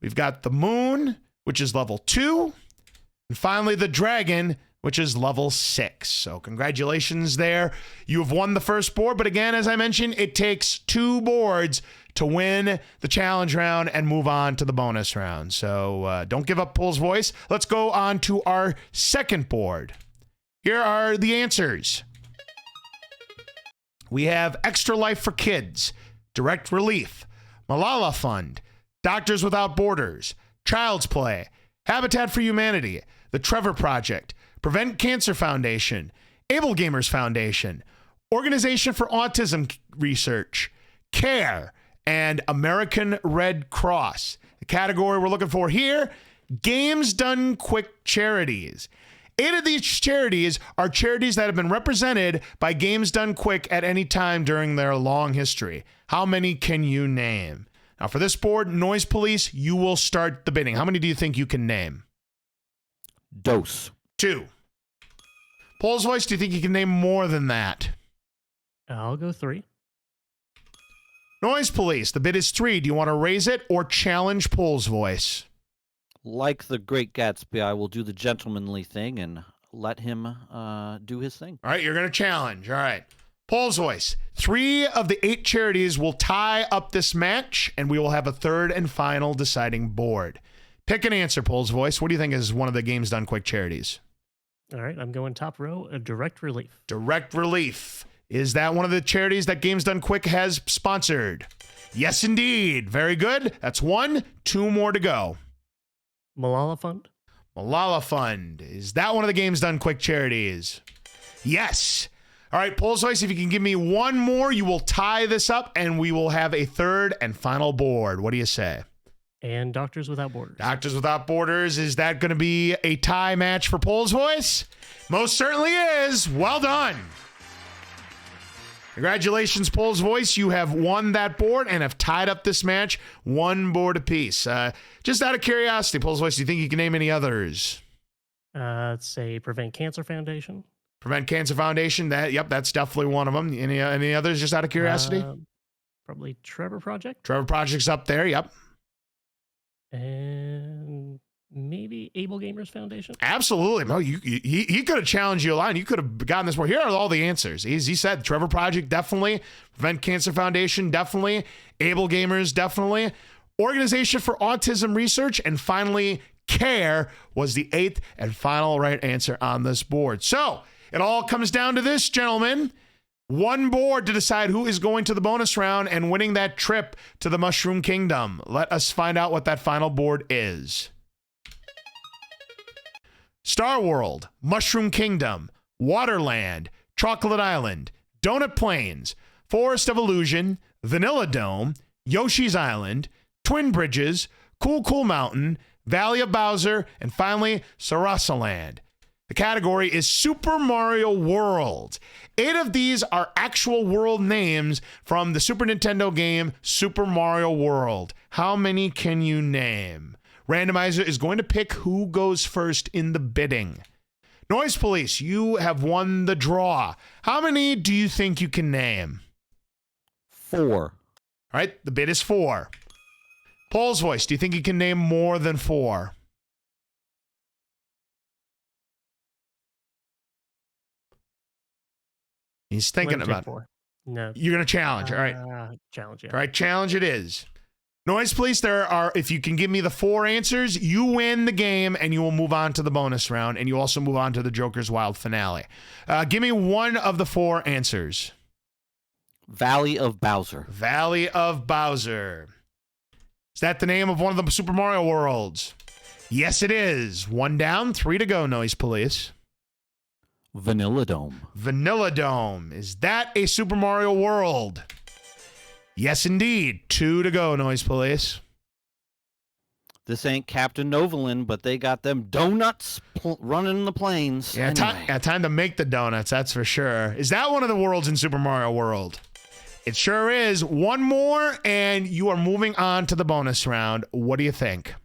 We've got the Moon, which is level 2. And finally, the Dragon, which is level 6. So congratulations there. You have won the first board, but again, as I mentioned, it takes 2 boards to win the challenge round and move on to the bonus round. So don't give up Pole's Voice. Let's go on to our second board. Here are the answers. We have Extra Life for Kids, Direct Relief, Malala Fund, Doctors Without Borders, Child's Play, Habitat for Humanity, The Trevor Project, Prevent Cancer Foundation, Able Gamers Foundation, Organization for Autism Research, CARE, and American Red Cross. The category we're looking for here, Games Done Quick Charities. 8 of these charities are charities that have been represented by Games Done Quick at any time during their long history. How many can you name? Now, for this board, Noise Police, you will start the bidding. How many do you think you can name? Dose. 2. Pole's Voice, do you think you can name more than that? I'll go 3. Noise Police, the bid is 3. Do you want to raise it or challenge Pole's Voice? like the Great Gatsby, I will do the gentlemanly thing and let him do his thing. All right, you're going to challenge. All right. Paul's voice. 3 of the 8 charities will tie up this match, and we will have a third and final deciding board. Pick an answer, Paul's voice. What do you think is one of the Games Done Quick charities? All right, I'm going top row, a direct relief. Direct Relief. Is that one of the charities that Games Done Quick has sponsored? Yes, indeed. Very good. That's 1. 2 more to go. Malala Fund. Malala Fund. Is that one of the Games Done Quick charities? Yes. All right, Paul's voice, if you can give me 1 more, you will tie this up, and we will have a third and final board. What do you say? And Doctors Without Borders. Doctors Without Borders. Is that going to be a tie match for Paul's voice? Most certainly is. Well done. Congratulations, Paul's voice. You have won that board and have tied up this match 1 board apiece. Just out of curiosity, Paul's voice, do you think you can name any others? Let's say Prevent Cancer Foundation. Prevent Cancer Foundation. That's definitely one of them. Any others, just out of curiosity? Probably Trevor Project. Trevor Project's up there. Yep. And maybe Able Gamers Foundation. Absolutely. No, he could have challenged you a line. You could have gotten this more. Here are all the answers. He said Trevor Project, definitely. Prevent Cancer Foundation, definitely. Able Gamers, definitely. Organization for Autism Research, and finally, CARE was the 8th and final right answer on this board. So it all comes down to this, gentlemen. 1 board to decide who is going to the bonus round and winning that trip to the Mushroom Kingdom. Let us find out what that final board is. Star World, Mushroom Kingdom, Waterland, Chocolate Island, Donut Plains, Forest of Illusion, Vanilla Dome, Yoshi's Island, Twin Bridges, Cool Cool Mountain, Valley of Bowser, and finally, Sarasaland. The category is Super Mario World. 8 of these are actual world names from the Super Nintendo game Super Mario World. How many can you name? Randomizer is going to pick who goes first in the bidding. Noise Police, you have won the draw. How many do you think you can name? 4. All right, the bid is 4. Paul's voice, do you think you can name more than 4? He's thinking about it. 4. No. You're going to challenge. All right. Challenge, yeah. All right, challenge it is. Noise Police, if you can give me the 4 answers, you win the game and you will move on to the bonus round, and you also move on to the Joker's Wild finale. Give me 1 of the 4 answers. Valley of Bowser. Valley of Bowser. Is that the name of one of the Super Mario worlds? Yes, it is. 1 down, 3 to go, Noise Police. Vanilla Dome. Vanilla Dome. Is that a Super Mario world? Yes, indeed. 2 to go, Noise Police. This ain't Captain Novolin, but they got them donuts running in the plains. Yeah, anyway. time to make the donuts, that's for sure. Is that one of the worlds in Super Mario World? It sure is. 1 more, and you are moving on to the bonus round. What do you think?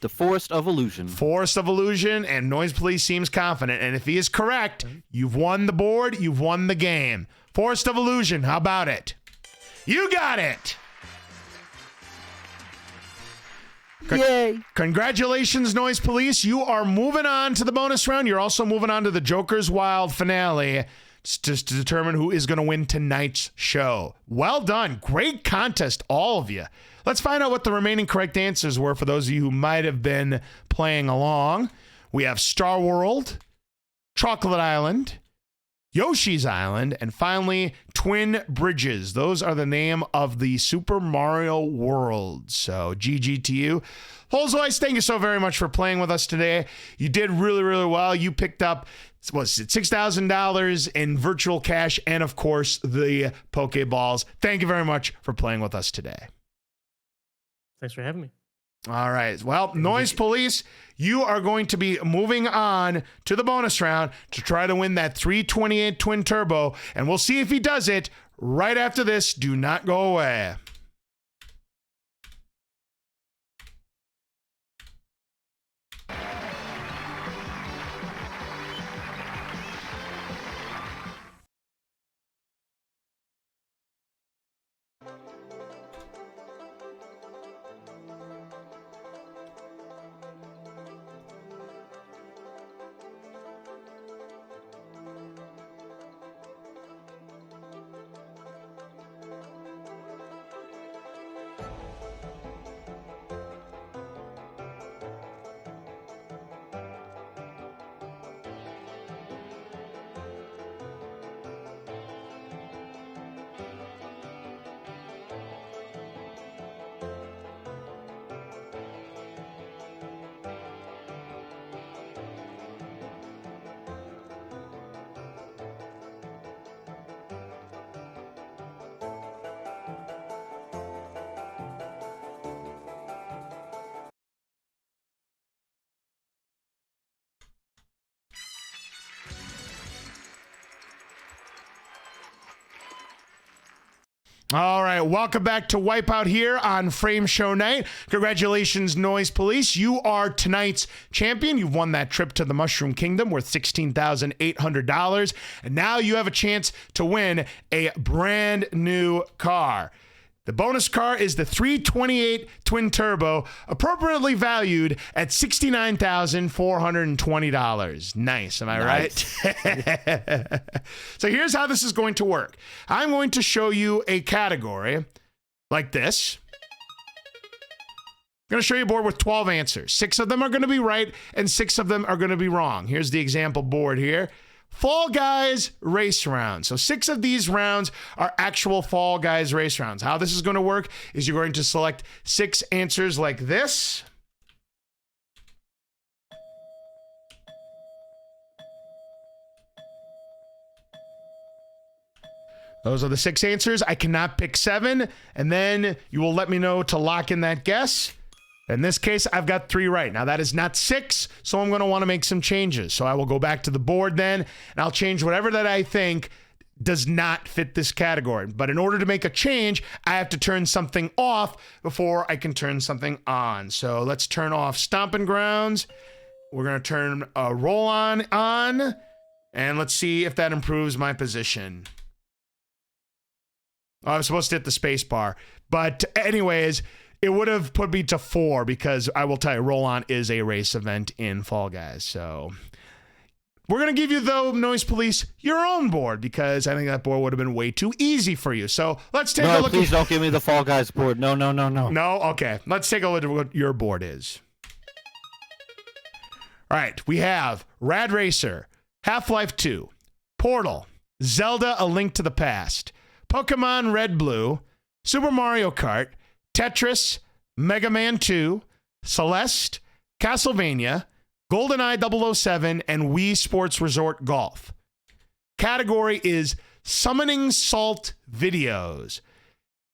The Forest of Illusion. Forest of Illusion, and Noise Police seems confident. And if he is correct, you've won the board, you've won the game. Forest of Illusion, how about it? You got it! Yay! Congratulations, Noise Police. You are moving on to the bonus round. You're also moving on to the Joker's Wild finale to determine who is going to win tonight's show. Well done. Great contest, all of you. Let's find out what the remaining correct answers were for those of you who might have been playing along. We have Star World, Chocolate Island, Yoshi's Island, and finally, Twin Bridges. Those are the name of the Super Mario World. So, GG to you. Holzoice, thank you so very much for playing with us today. You did really, really well. You picked up, was it $6,000 in virtual cash and, of course, the Pokeballs. Thank you very much for playing with us today. Thanks for having me. All right. Well, Noise Police, you are going to be moving on to the bonus round to try to win that 328 Twin Turbo, and we'll see if he does it right after this. Do not go away. All right, welcome back to Wipeout here on Frame Show Night. Congratulations, Noise Police. You are tonight's champion. You've won that trip to the Mushroom Kingdom worth $16,800. And now you have a chance to win a brand new car. The bonus car is the 328 Twin Turbo, appropriately valued at $69,420. Nice, am I right? So here's how this is going to work. I'm going to show you a category like this. I'm going to show you a board with 12 answers. 6 of them are going to be right, and 6 of them are going to be wrong. Here's the example board here. Fall Guys race rounds. So 6 of these rounds are actual Fall Guys race rounds. How this is going to work is you're going to select 6 answers like this. Those are the 6 answers. I cannot pick 7, and then you will let me know to lock in that guess. In this case, I've got 3 right. Now, that is not 6, so I'm going to want to make some changes. So I will go back to the board then, and I'll change whatever that I think does not fit this category. But in order to make a change, I have to turn something off before I can turn something on. So let's turn off Stomping Grounds. We're going to turn Roll On, and let's see if that improves my position. Oh, I'm supposed to hit the space bar. But anyways, it would have put me to 4 because I will tell you, Roll On is a race event in Fall Guys. So we're going to give you, though, Noise Police, your own board because I think that board would have been way too easy for you. So let's take a look. Please don't give me the Fall Guys board. No. No? Okay. Let's take a look at what your board is. All right. We have Rad Racer, Half-Life 2, Portal, Zelda A Link to the Past, Pokemon Red Blue, Super Mario Kart, Tetris, Mega Man 2, Celeste, Castlevania, GoldenEye 007, and Wii Sports Resort Golf. Category is Summoning Salt videos.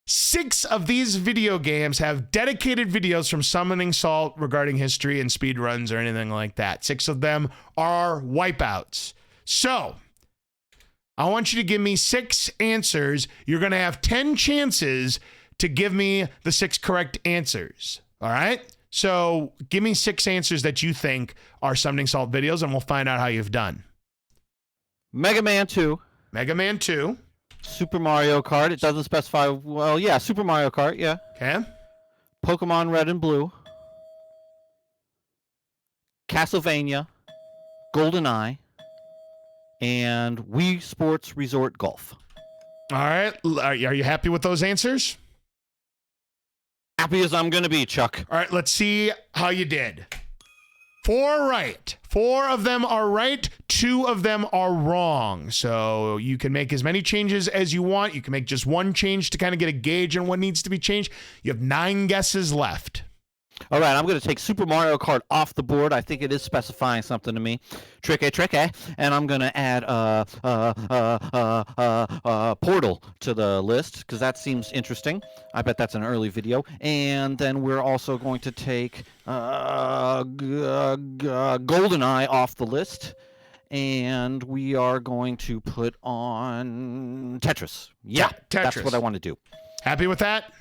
6 of these video games have dedicated videos from Summoning Salt regarding history and speedruns or anything like that. 6 of them are wipeouts. So I want you to give me 6 answers. You're going to have 10 chances to give me the 6 correct answers. All right? So give me 6 answers that you think are Summoning Salt videos, and we'll find out how you've done. Mega Man 2. Mega Man 2. Super Mario Kart. It doesn't specify. Well, yeah, Super Mario Kart, yeah. Okay. Pokemon Red and Blue. Castlevania. GoldenEye. And Wii Sports Resort Golf. All right. Are you happy with those answers? Happy as I'm going to be, Chuck. All right, let's see how you did. 4 right. 4 of them are right. 2 of them are wrong. So you can make as many changes as you want. You can make just 1 change to kind of get a gauge on what needs to be changed. You have 9 guesses left. All right, I'm going to take Super Mario Kart off the board. I think it is specifying something to me. Tricky. And I'm going to add Portal to the list because that seems interesting. I bet that's an early video. And then we're also going to take GoldenEye off the list. And we are going to put on Tetris. Yeah, Tetris. That's what I want to do. Happy with that?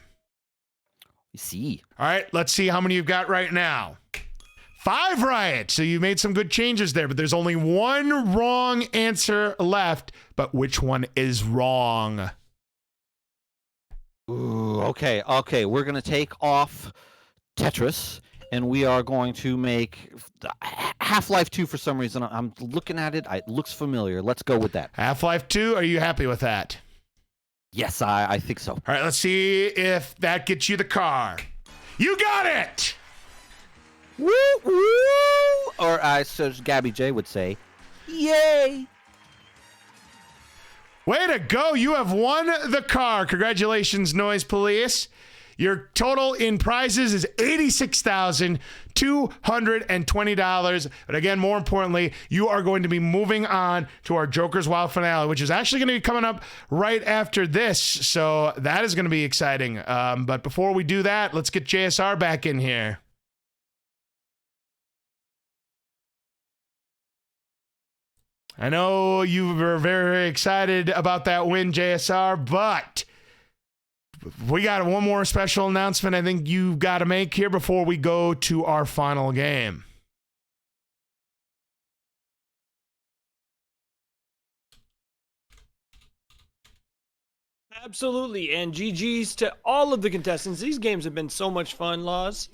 See. All right, let's see how many you've got right now. 5 right. So you made some good changes there, but there's only 1 wrong answer left. But which one is wrong? Ooh, okay. We're going to take off Tetris, and we are going to make Half-Life 2 for some reason. I'm looking at it. It looks familiar. Let's go with that. Half-Life 2, are you happy with that? Yes, I think so. All right, let's see if that gets you the car. You got it! Woo, woo! Or as Gabby J would say, yay! Way to go. You have won the car. Congratulations, Noise Police. Your total in prizes is $86,220. But again, more importantly, you are going to be moving on to our Joker's Wild finale, which is actually going to be coming up right after this. So that is going to be exciting. But before we do that, let's get JSR back in here. I know you were very excited about that win, JSR, but we got one more special announcement I think you got to make here before we go to our final game. Absolutely, and GG's to all of the contestants. These games have been so much fun, Laws.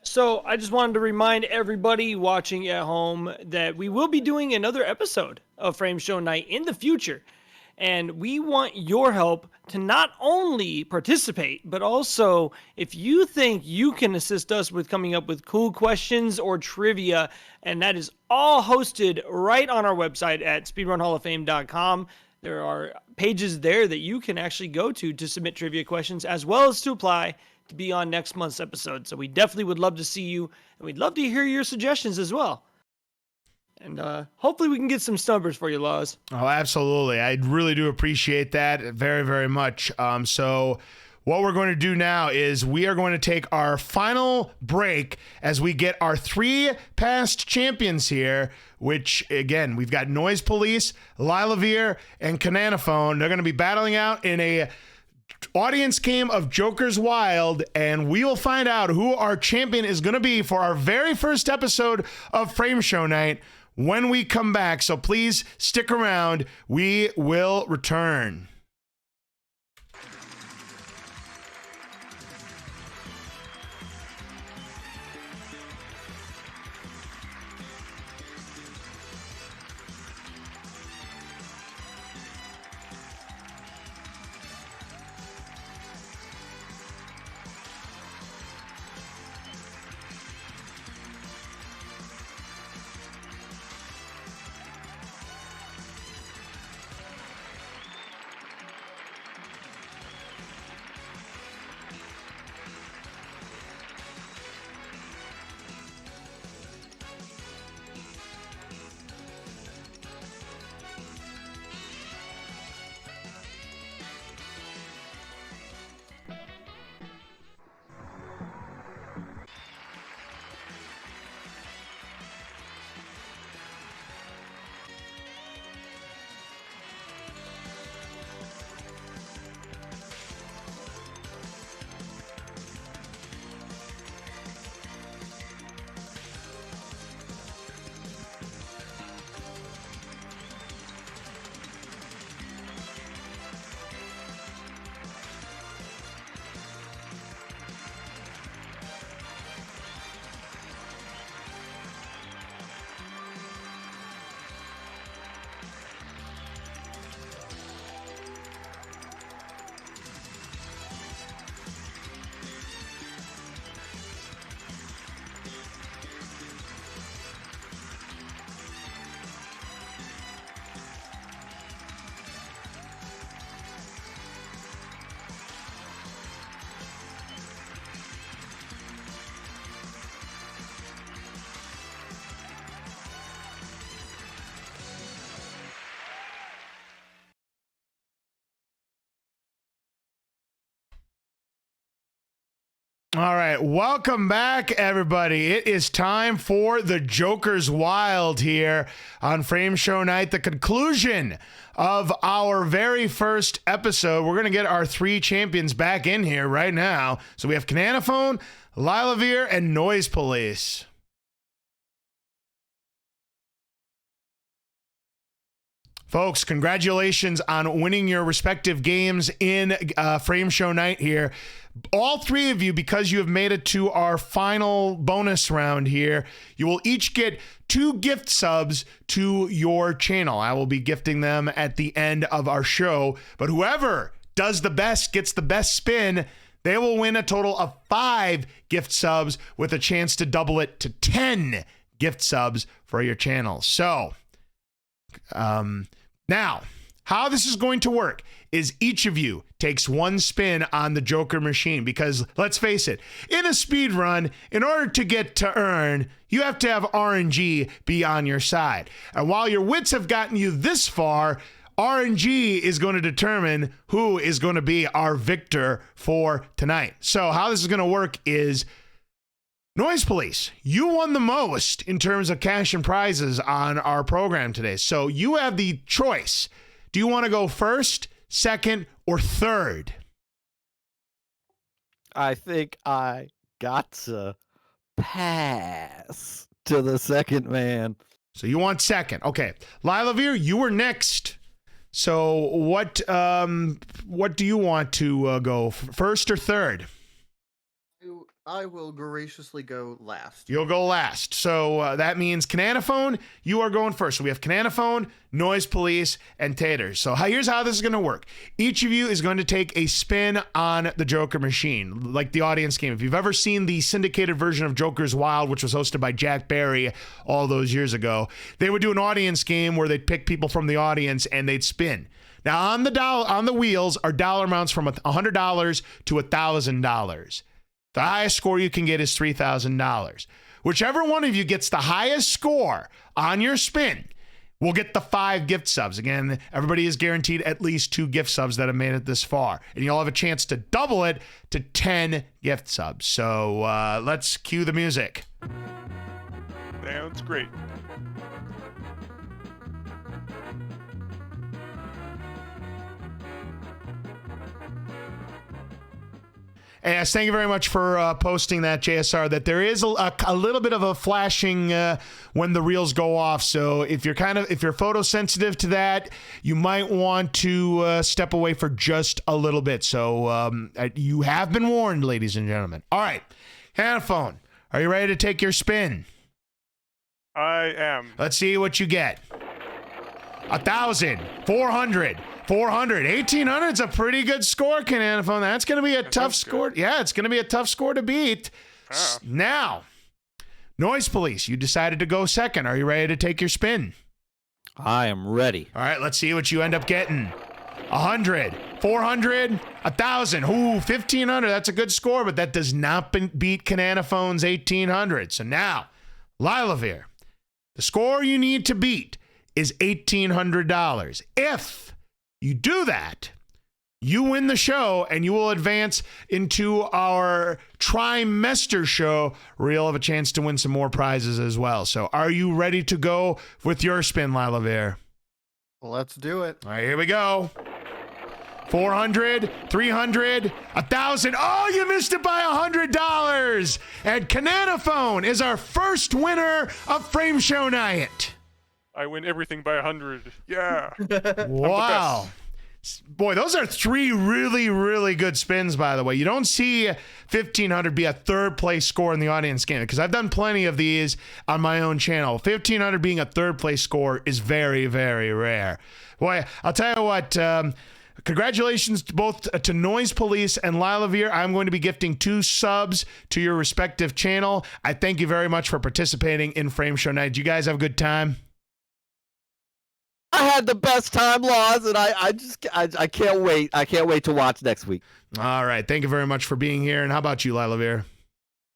So I just wanted to remind everybody watching at home that we will be doing another episode of Frame Show Night in the future. And we want your help to not only participate, but also if you think you can assist us with coming up with cool questions or trivia, and that is all hosted right on our website at speedrunhalloffame.com. There are pages there that you can actually go to submit trivia questions, as well as to apply to be on next month's episode. So we definitely would love to see you, and we'd love to hear your suggestions as well. And hopefully we can get some stumpers for you, Laws. Oh, absolutely. I really do appreciate that very, very much. So what we're going to do now is we are going to take our final break as we get our 3 past champions here, which, again, we've got Noise Police, Lilavir, and Cananophone. They're going to be battling out in a audience game of Joker's Wild, and we will find out who our champion is going to be for our very first episode of Frame Show Night when we come back. So please stick around. We will return. All right, welcome back, everybody. It is time for the Joker's Wild here on Frame Show Night, the conclusion of our very first episode. We're going to get our 3 champions back in here right now. So we have Cananophone, Lilavir, and Noise Police. Folks, congratulations on winning your respective games in Frame Show Night here. All 3 of you, because you have made it to our final bonus round here, you will each get 2 gift subs to your channel. I will be gifting them at the end of our show, but whoever does the best, gets the best spin, they will win a total of 5 gift subs with a chance to double it to 10 gift subs for your channel. So, now, how this is going to work is each of you takes 1 spin on the Joker machine, because let's face it, in a speed run, in order to get to earn, you have to have RNG be on your side. And while your wits have gotten you this far, RNG is going to determine who is going to be our victor for tonight. So how this is going to work is, Noise Police, you won the most in terms of cash and prizes on our program today. So you have the choice. Do you want to go first, second, or third? I think I got to pass to the second man. So you want second. Okay. Lila Veer, you were next. So what do you want to go first or third? I will graciously go last. You'll go last. So that means Cananophone, you are going first. So we have Cananophone, Noise Police, and Taters. So here's how this is going to work. Each of you is going to take a spin on the Joker machine, like the audience game. If you've ever seen the syndicated version of Joker's Wild, which was hosted by Jack Barry all those years ago, they would do an audience game where they'd pick people from the audience and they'd spin. Now on the wheels are dollar amounts from $100 to $1,000. The highest score you can get is $3,000. Whichever one of you gets the highest score on your spin will get the 5 gift subs. Again, everybody is guaranteed at least 2 gift subs that have made it this far. And you'll have a chance to double it to 10 gift subs. So let's cue the music. Sounds great. And yes, thank you very much for posting that, JSR, that there is a little bit of a flashing when the reels go off. So if you're photosensitive to that, you might want to step away for just a little bit. So you have been warned, ladies and gentlemen. All right, Hannafone, are you ready to take your spin? I am. Let's see what you get. 1,000, 400. 400, 1,800 is a pretty good score, Cananophone. That's going to be a tough score. Yeah, it's going to be a tough score to beat. Now, Noise Police, you decided to go second. Are you ready to take your spin? I am ready. All right, let's see what you end up getting. 100, 400, 1,000. Ooh, 1,500. That's a good score, but that does not beat Cananophone's 1,800. So now, Lilavir, the score you need to beat is $1,800. If you do that, you win the show, and you will advance into our trimester show where you'll have a chance to win some more prizes as well. So are you ready to go with your spin, Lilavir? Let's do it. All right, here we go. 400, 300, 1,000. Oh, you missed it by $100. And Cananophone is our first winner of Frame Show Night. I win everything by 100. Yeah. Wow. Boy, those are 3 really, really good spins, by the way. You don't see 1,500 be a third place score in the audience game, because I've done plenty of these on my own channel. 1,500 being a third place score is very, very rare. Boy, I'll tell you what, congratulations both to Noise Police and Lilavir. I'm going to be gifting 2 subs to your respective channel. I thank you very much for participating in Frame Show Night. Did you guys have a good time? I had the best time, Laws, and I can't wait. I can't wait to watch next week. All right. Thank you very much for being here. And how about you, Lilavir?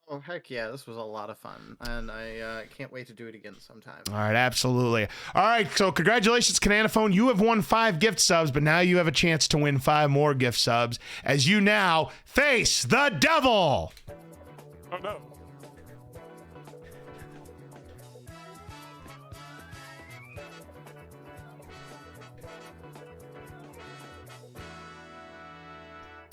Oh, heck yeah. This was a lot of fun, and I can't wait to do it again sometime. All right. Absolutely. All right. So congratulations, Cananophone. You have won 5 gift subs, but now you have a chance to win 5 more gift subs as you now face the devil. Oh, no.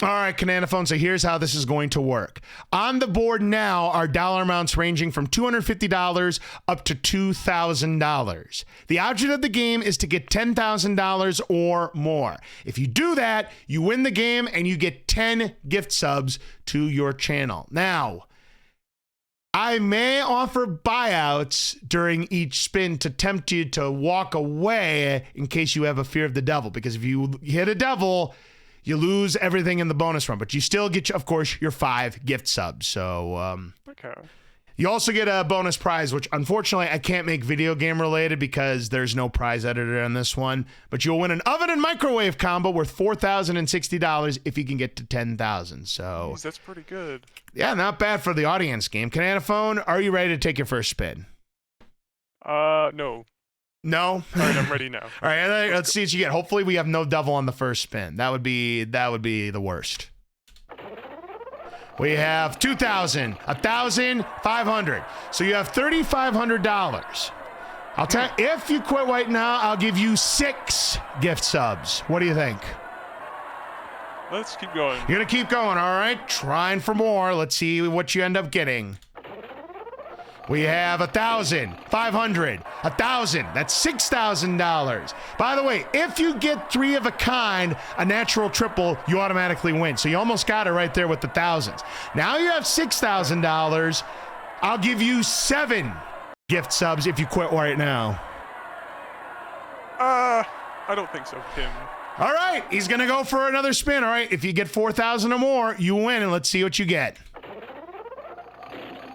All right, Cananophone, so here's how this is going to work. On the board now are dollar amounts ranging from $250 up to $2,000. The object of the game is to get $10,000 or more. If you do that, you win the game and you get 10 gift subs to your channel. Now, I may offer buyouts during each spin to tempt you to walk away in case you have a fear of the devil, because if you hit a devil, you lose everything in the bonus run, but you still get, of course, your 5 gift subs. So Okay. you also get a bonus prize, which unfortunately I can't make video game related because there's no prize editor on this one. But you'll win an oven and microwave combo worth $4,060 if you can get to 10,000. So Jeez, that's pretty good. yeah, not bad for the audience game. Cananophone, are you ready to take your first spin? No. No? All right, I'm ready now. All right, let's see what you get. Hopefully we have no devil on the first spin. That would be the worst. We have 2,000, 1,500. So you have $3,500. I'll tell you, if you quit right now, I'll give you 6 gift subs. What do you think? Let's keep going. You're going to keep going, all right? Trying for more. Let's see what you end up getting. We have 1,000, 500, 1,000. That's $6,000. By the way, if you get 3 of a kind, a natural triple, you automatically win. So you almost got it right there with the thousands. Now you have $6,000. I'll give you 7 gift subs if you quit right now. I don't think so, Tim. All right, he's going to go for another spin. All right, if you get 4,000 or more, you win, and let's see what you get.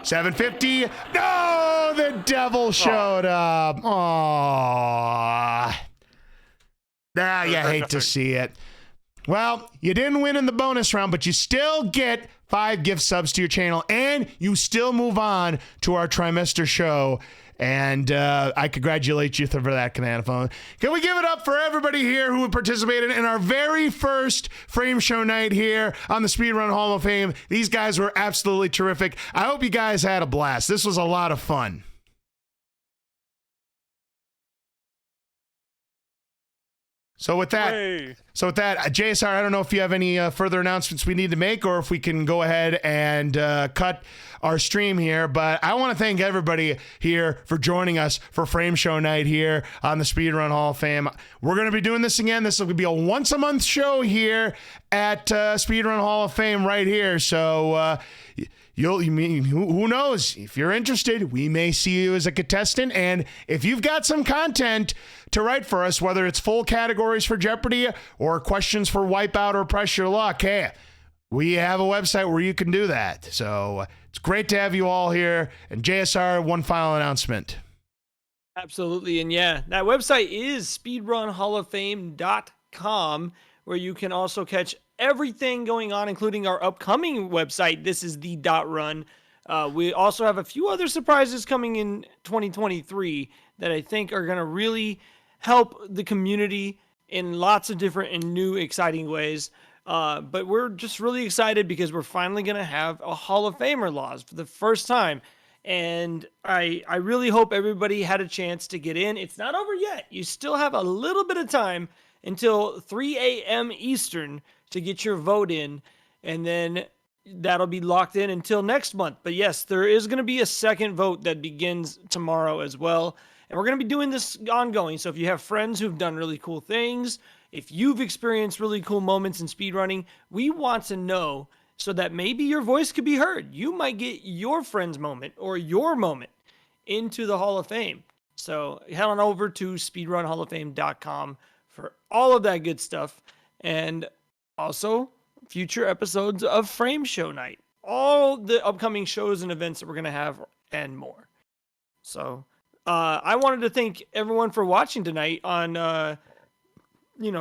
750. No, the devil showed up. Aww. Nah, you hate to see it. Well, you didn't win in the bonus round, but you still get 5 gift subs to your channel, and you still move on to our trimester show. And I congratulate you for that, Cananophone. Can we give it up for everybody here who participated in our very first Frame Show night here on the Speedrun Hall of Fame? These guys were absolutely terrific. I hope you guys had a blast. This was a lot of fun. So with that, JSR, I don't know if you have any further announcements we need to make, or if we can go ahead and cut our stream here. But I want to thank everybody here for joining us for Frame Show Night here on the Speedrun Hall of Fame. We're going to be doing this again. This will be a once-a-month show here at Speedrun Hall of Fame right here. So who knows? If you're interested, we may see you as a contestant. And if you've got some content to write for us, whether it's full categories for Jeopardy or questions for Wipeout or Press Your Luck, hey, we have a website where you can do that. So it's great to have you all here. And JSR, one final announcement. Absolutely. And yeah, that website is speedrunhalloffame.com, where you can also catch everything going on, including our upcoming website. This is the .run. We also have a few other surprises coming in 2023 that I think are going to really help the community in lots of different and new exciting ways. But we're just really excited because we're finally going to have a Hall of Famer, Laws, for the first time. And I really hope everybody had a chance to get in. It's not over yet. You still have a little bit of time until 3 a.m. Eastern to get your vote in, and then that'll be locked in until next month. But yes, there is going to be a second vote that begins tomorrow as well, and we're going to be doing this ongoing. So if you have friends who've done really cool things, if you've experienced really cool moments in speedrunning, we want to know so that maybe your voice could be heard. You might get your friend's moment or your moment into the Hall of Fame. So head on over to speedrunhalloffame.com for all of that good stuff. And also future episodes of Frame Show Night, all the upcoming shows and events that we're going to have, and more. So I wanted to thank everyone for watching tonight on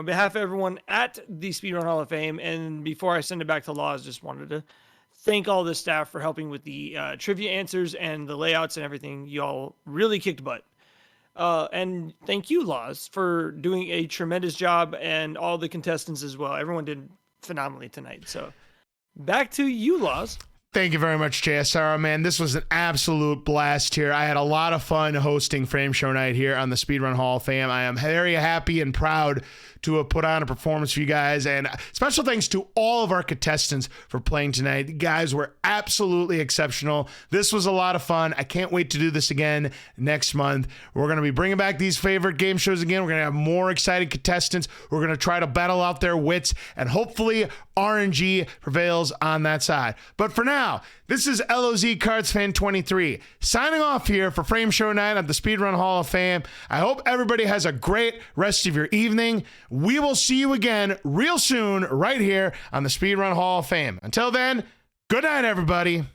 behalf of everyone at the Speedrun Hall of Fame. And before I send it back to Laws, just wanted to thank all the staff for helping with the trivia answers and the layouts and everything. You all really kicked butt. And thank you, Laws, for doing a tremendous job, and all the contestants as well. Everyone did phenomenally tonight. So back to you, Laws. Thank you very much, JSR. Man, this was an absolute blast here. I had a lot of fun hosting Frame Show Night here on the Speedrun Hall of Fame. I am very happy and proud to have put on a performance for you guys, and special thanks to all of our contestants for playing tonight. You guys were absolutely exceptional. This was a lot of fun. I can't wait to do this again next month. We're going to be bringing back these favorite game shows again. We're going to have more exciting contestants. We're going to try to battle out their wits, and hopefully RNG prevails on that side. But for now, this is LoZCardsfan23 signing off here for Frame Show Night at the Speedrun Hall of Fame. I hope everybody has a great rest of your evening. We will see you again real soon right here on the Speedrun Hall of Fame. Until then, good night, everybody.